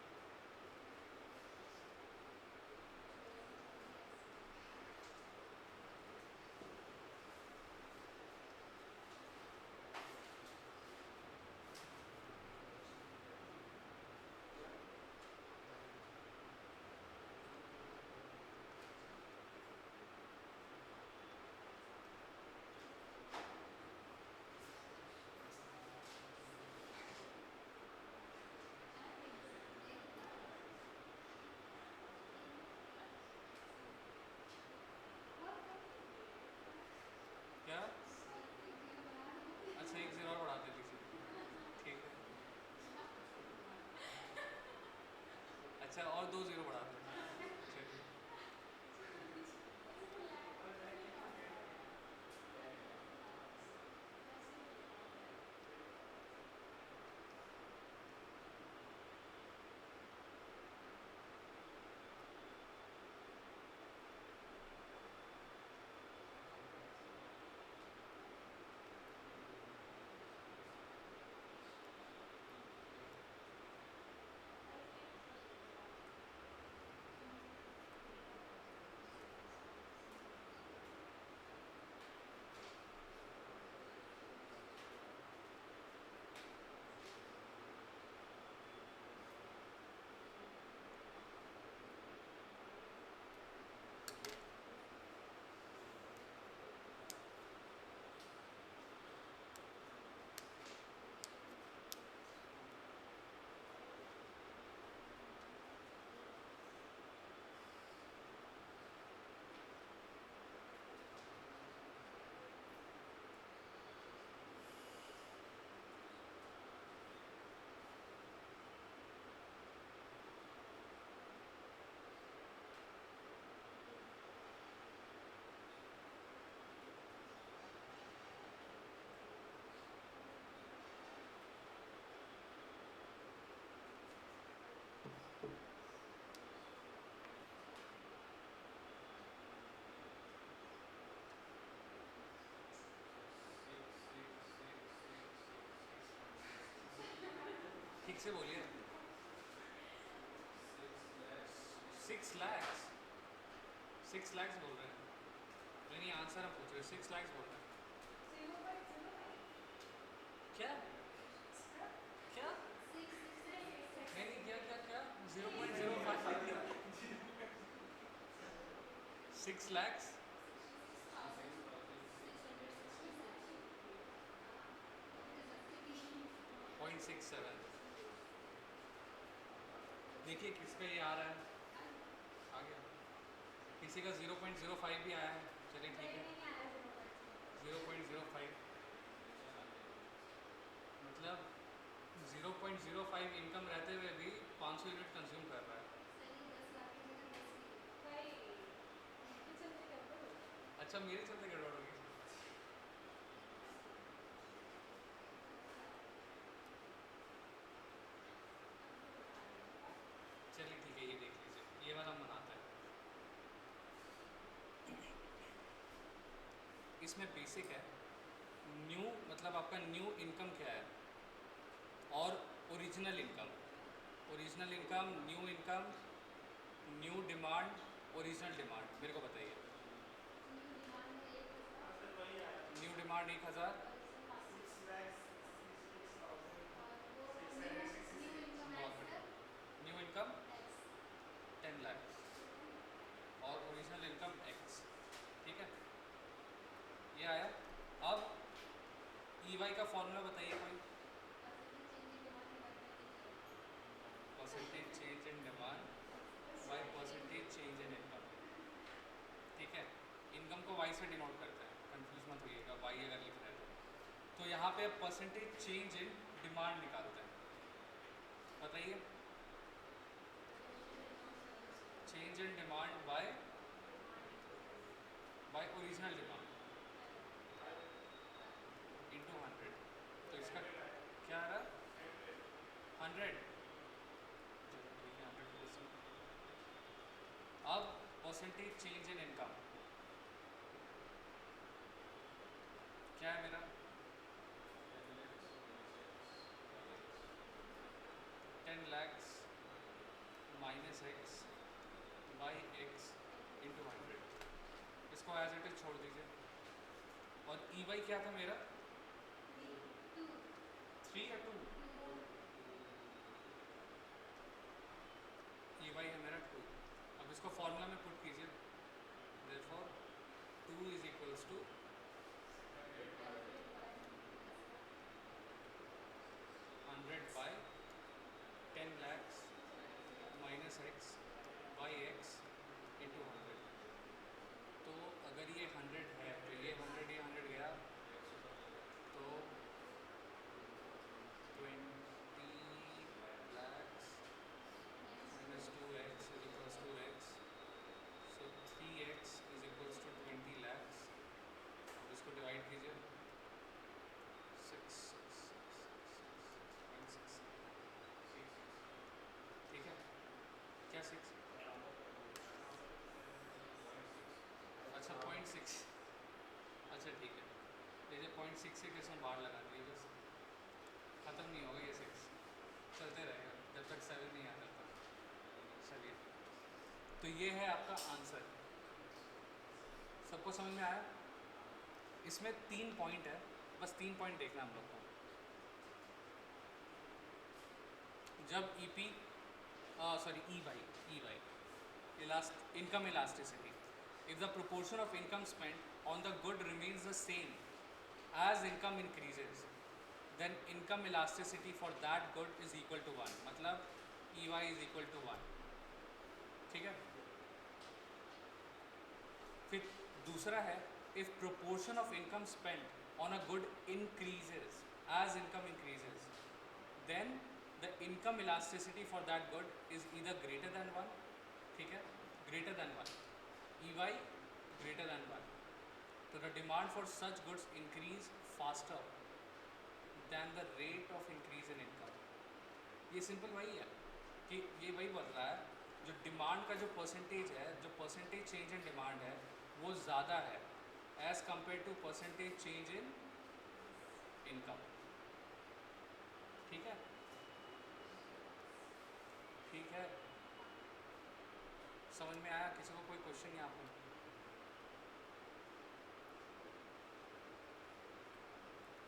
क्या? अच्छा एक ज़ीरो और बढ़ा दे दीजिए, ठीक है। अच्छा और 2 ज़ीरो बढ़ा दो, चलिए। ठीक से बोलिए। 6 लाख, 6 लाख बोल रहे हैं? नहीं आंसर हम पूछ रहे हैं, 6 लाख बोल रहे हैं। क्या क्या? नहीं नहीं, क्या क्या क्या? 0.05 6 लाख 0.67। देखिए किसका ये आ रहा है, आ गया। किसी का 0.05 भी आया है, चलिए ठीक है। 0.05 मतलब 0.05 इनकम रहते हुए भी 500 यूनिट कंज्यूम कर रहा है। अच्छा मेरे चलते गड़बड़ होगी। चलिए ठीक है, ये देख लीजिए, ये वाला मनाता है। इसमें बेसिक है, न्यू मतलब आपका न्यू इनकम क्या है, और original income. Original income, new income, new demand, original demand, मेरे को बताइए। न्यू डिमांड 1000, बहुत बढ़िया। न्यू इनकम 10 लाख और ओरिजिनल इनकम x, ठीक है। ये आया। अब EY का फॉर्मूला बताइए कोई। Percentage change in demand by percentage change in income, ठीक है। इनकम को y से डिनोट करते हैं, कंफ्यूज मत होइएगा y अगर लिख रहे हैं तो यहाँ पे परसेंटेज चेंज इन डिमांड निकालते हैं। बताइए, change in demand by original demand into 100, तो इसका क्या आ रहा? 100। चलो ठीक है, 100%। अब percentage percentage change in income, क्या है मेरा 10 lakhs minus x by x into 100, इसको एज इट इज छोड़ दीजिए। और ई वाई क्या था मेरा 3 या 2, ई वाई है मेरा 2। अब इसको फॉर्मूला में पुट कीजिए, therefore 2 is equals to 100 by 10 lakhs minus x by x into 100। तो अगर ये 100 है तो ये 100 गया, तो 20 lakhs minus 2x is equals to x, so 3x is equals to 20 lakhs। अब इसको डिवाइड कीजिए, 6.6, ठीक है क्या 6, अच्छा 0.6, अच्छा ठीक है, ये 0.6 से किसमें बाहर लगा दिए, बस ख़त्म नहीं होगा ये 6, चलते रहेगा जब तक 7 नहीं आ जाता। चलिए, तो ये है आपका आंसर, सबको समझ में आया? इसमें 3 पॉइंट है, बस 3 पॉइंट देखना हम लोग को। जब EP sorry E Y income elasticity, if the proportion of income spent on the good remains the same as income increases, then income elasticity for that good is equal to 1, मतलब EY is equal to 1, ठीक है। फिर दूसरा है, if proportion of income spent on a good increases as income increases, then the income elasticity for that good is either greater than 1, ठीक है, greater than 1, EY greater than 1, तो the demand for such goods increase faster than the rate of increase in income। ये simple वही है कि ये वही बोल रहा है, जो डिमांड का जो परसेंटेज है, जो परसेंटेज चेंज इन डिमांड है वो ज़्यादा है as compare to percentage change in income, ठीक है, ठीक है, समझ में आया? किसी को कोई क्वेश्चन यहाँ पर?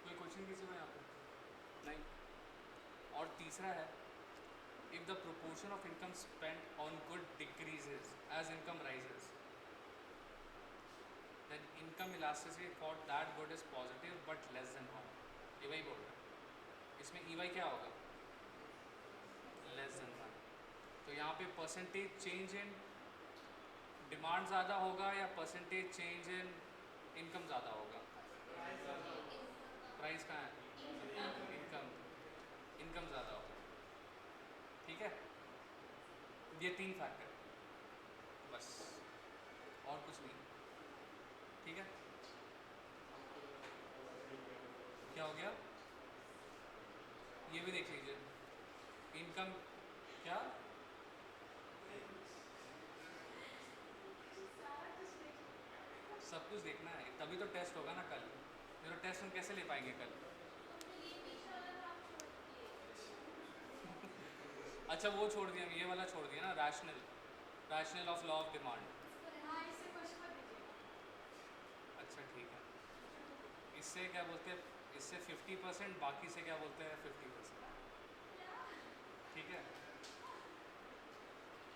कोई क्वेश्चन किसी को यहाँ पर? नहीं। और तीसरा है, if the proportion of income spent on good decreases as income rises, then income elasticity for that good is positive but less than 1, ये वही बोल रहा है। इसमें EY क्या होगा? Less than 1। तो यहाँ पे परसेंटेज चेंज इन डिमांड ज़्यादा होगा या परसेंटेज चेंज इन इनकम ज़्यादा होगा? प्राइस कहाँ है? इनकम ज़्यादा होगा, ठीक है। ये 3 फैक्टर, बस और कुछ नहीं, ठीक है। क्या हो गया? ये भी देख लीजिए, इनकम क्या, सब कुछ देखना है तभी तो टेस्ट होगा ना कल, नहीं तो टेस्ट हम कैसे ले पाएंगे कल? अच्छा वो छोड़ दिया, ये वाला छोड़ दिया ना, rational of law of demand. अच्छा ठीक है, इससे क्या बोलते हैं, इससे 50%, बाकी से क्या बोलते हैं 50%, ठीक है।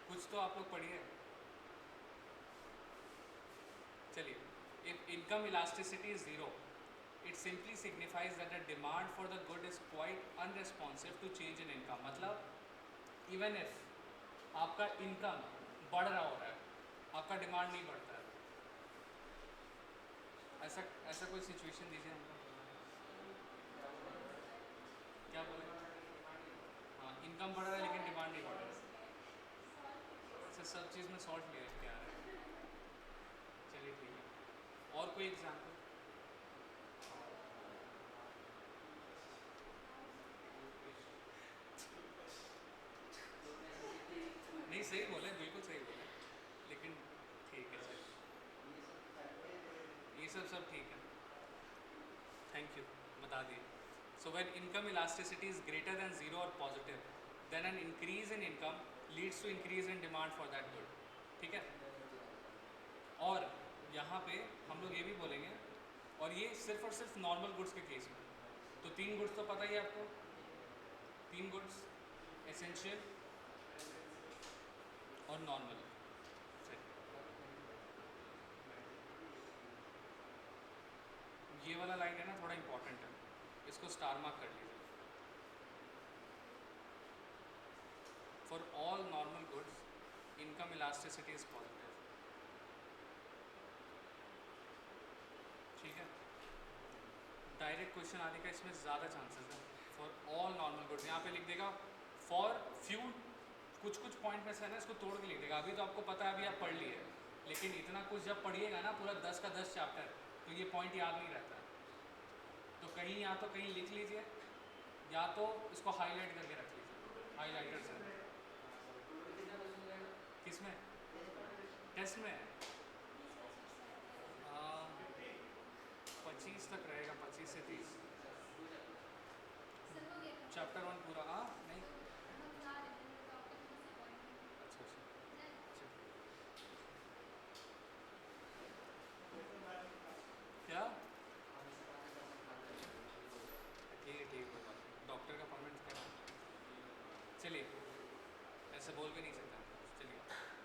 कुछ तो आप लोग पढ़िए। चलिए, if income elasticity is 0, it simply signifies that the demand for the good is quite unresponsive to change in income। मतलब even if आपका इनकम बढ़ रहा हो रहा है, आपका डिमांड नहीं बढ़ता है, ऐसा कोई सिचुएशन दीजिए हमको। क्या बोले? हाँ, इनकम बढ़ रहा है लेकिन डिमांड नहीं बढ़ रहा है। अच्छा, सब चीज़ में सॉल्ट ले के आ रहा है। चलिए ठीक है, और कोई एग्जाम्पल? नहीं, सही बोले, बिल्कुल सही बोले, लेकिन ठीक है। बता दिए. So when income elasticity is greater than zero or positive, then an increase in income leads to increase in demand for that good. ठीक है. और यहाँ पे हम लोग ये भी बोलेंगे, और ये सिर्फ और सिर्फ नॉर्मल गुड्स के केस में. तो 3 गुड्स तो पता ही है आपको. 3 गुड्स, एसेंशियल और नॉर्मल. ये वाला लाइन है ना, थोड़ा इंपॉर्टेंट है, इसको स्टार मार्क कर लीजिए. For all normal goods income elasticity is positive. ठीक है. डायरेक्ट क्वेश्चन आने का इसमें ज़्यादा चांसेस है. फॉर ऑल नॉर्मल गुड्स यहाँ पे लिख देगा फॉर फ्यू, कुछ कुछ पॉइंट में से है ना, इसको तोड़ के लिख देगा. अभी तो आपको पता है, अभी आप पढ़ लिए, लेकिन इतना कुछ जब पढ़िएगा ना, पूरा 10 का 10 चैप्टर, तो ये पॉइंट याद नहीं रहता है. तो कहीं या तो कहीं लिख लीजिए, या तो इसको हाईलाइट करके रख लीजिए, हाईलाइटर से. किसमें? टेस्ट में 25 तक रहेगा, 25 से 30. चैप्टर 1 पूरा. नहीं, अच्छा अच्छा. क्या? ठीक है ठीक है, डॉक्टर का परमिट करा. चलिए, ऐसे बोल भी नहीं सकता. चलिए,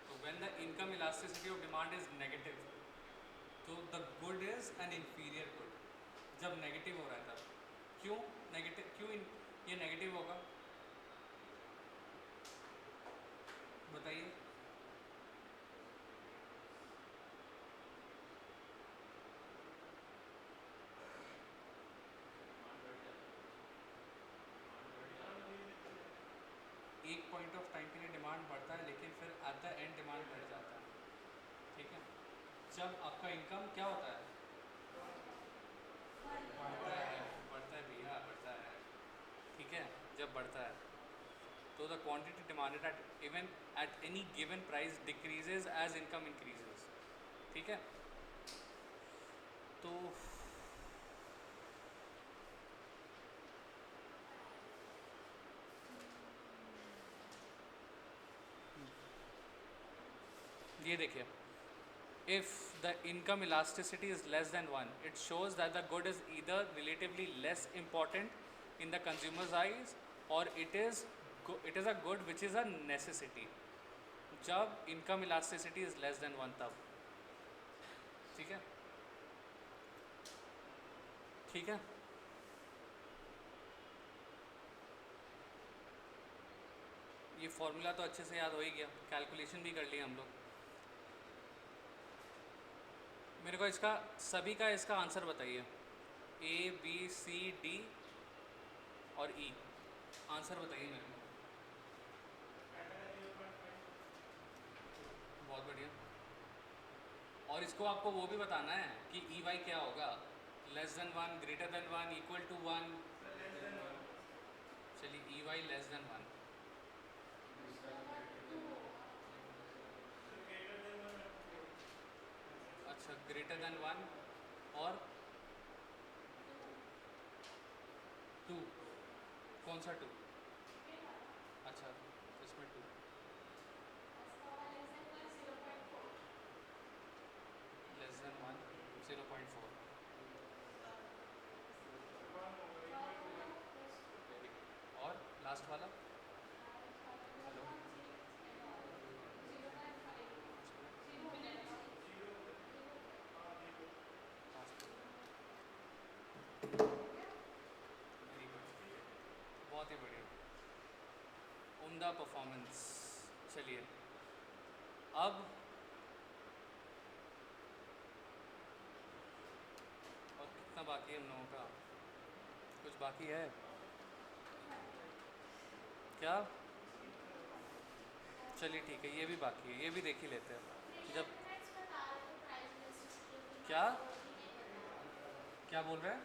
तो when the income elasticity of demand is negative, तो the good is an inferior good. जब नेगेटिव हो रहा है तब. क्यों नेगेटिव, क्यों ये नेगेटिव होगा बताइए. एक पॉइंट ऑफ टाइम के लिए डिमांड बढ़ता है, लेकिन फिर एट द एंड डिमांड घट जाता है. ठीक है. जब आपका इनकम क्या होता है, बढ़ता है भैया, बढ़ता है. ठीक है. जब बढ़ता है तो the quantity demanded at even at any given price decreases as income increases. ठीक है. तो ये देखिए, if the income elasticity is less than 1, it shows that the good is either relatively less important in the consumer's eyes, or it is a good which is a necessity. जब income elasticity is less than 1 तब. ठीक है. ठीक है. ये formula तो अच्छे से याद हो ही गया, कैलकुलेशन भी कर लिया हम लोग. मेरे को इसका सभी का इसका आंसर बताइए. A B C D और E, आंसर बताइए मेरे को. बहुत बढ़िया. और इसको आपको वो भी बताना है कि EY क्या होगा. Less than 1, greater than 1, equal to 1. चलिए, EY लेस देन 1. अच्छा, ग्रेटर देन 1 और 2. कौन सा 2? अच्छा, इसमें 2. Less than 1, 0.4. और लास्ट वाला. हेलो. वेरी गुड, बहुत ही बढ़िया, उम्दा परफॉर्मेंस. चलिए, अब और कितना बाकी है हम लोगों का? कुछ बाकी है क्या? चलिए ठीक है, ये भी बाकी है, ये भी देख ही लेते हैं. जब क्या क्या बोल रहे हैं?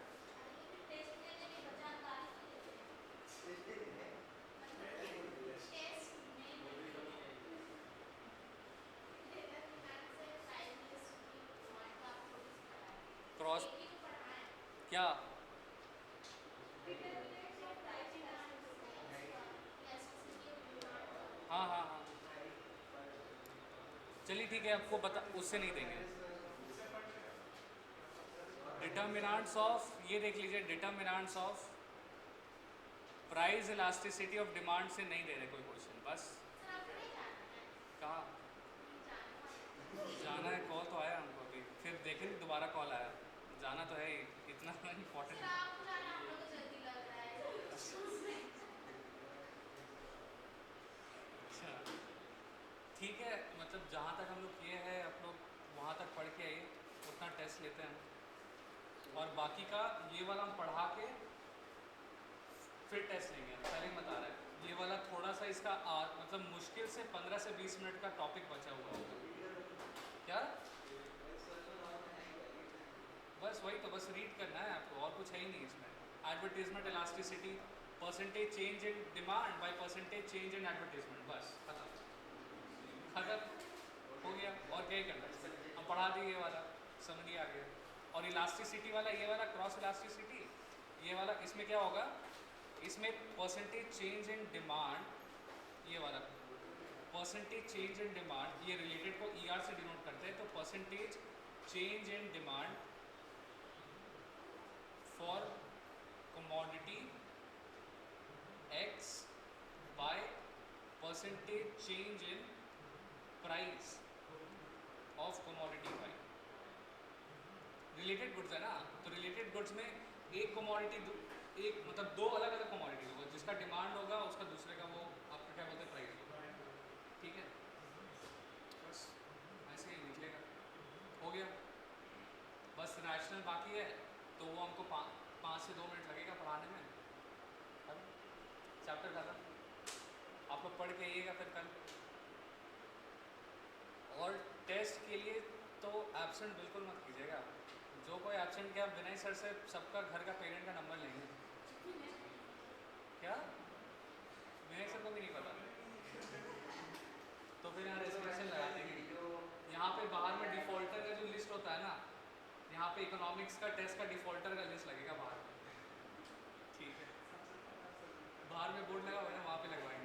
क्रॉस क्या? चलिए ठीक है, आपको बता उससे नहीं देंगे। डिटर्मिनेंट्स ऑफ, ये देख लीजिए, determinants of price elasticity of demand से नहीं दे रहे कोई क्वेश्चन। बस कहाँ जाना है, कॉल तो आया हमको अभी, फिर देखेंगे दोबारा कॉल आया, जाना तो है ही, इतना इम्पोर्टेंट है। अच्छा ठीक है, मतलब जहाँ तक हम लोग किए हैं आप लोग वहाँ तक पढ़ के आइए, उतना टेस्ट लेते हैं हम, और बाकी का ये वाला हम पढ़ा के फिर टेस्ट लेंगे। पहले ही बता रहे हैं ये वाला थोड़ा सा इसका मतलब मुश्किल से 15 से 20 मिनट का टॉपिक बचा हुआ होगा। क्या बस वही तो, बस रीड करना है आपको, और कुछ है ही नहीं इसमें। Advertisement elasticity, percentage change in demand by percentage change in advertisement, बस खत्म खत्म हो गया। और क्या ही करना है, हम पढ़ा दिए, ये वाला समझ आ गया। और इलास्टिसिटी वाला, ये वाला क्रॉस इलास्टिसिटी, ये वाला इसमें क्या होगा, इसमें परसेंटेज चेंज इन डिमांड, ये वाला परसेंटेज चेंज इन डिमांड, ये रिलेटेड को ER से डिनोट करते हैं, तो percentage change in demand for commodity X by percentage change in price of commodity Y। Related goods है ना, तो रिलेटेड गुड्स में एक कमोडिटी, एक मतलब दो अलग अलग कमोडिटी होगा, जिसका डिमांड होगा उसका दूसरे का वो आपका क्या बोलते हैं प्राइस होगा, ठीक है। बस ऐसे ही निकलेगा, हो गया। बस रैशनल बाकी है, तो वो हमको 5 से 2 मिनट लगेगा पढ़ाने में, चैप्टर खत्म। आप लोग पढ़ के आइएगा फिर कल। और टेस्ट के लिए तो एब्सेंट बिल्कुल मत कीजिएगा, जो कोई एब्सेंट किया विनय सर से सबका घर का पेरेंट का नंबर लेंगे। क्या विनय सर को भी नहीं पता, तो फिर यहाँ रेजिग्नेशन लगा देंगे। यहाँ पे बाहर में डिफॉल्टर का जो लिस्ट होता है ना, यहाँ पे इकोनॉमिक्स का टेस्ट का डिफॉल्टर का लिस्ट लगेगा बाहर, ठीक है। बाहर में बोर्ड लगा हुआ है ना, वहाँ पे लगवाएंगे।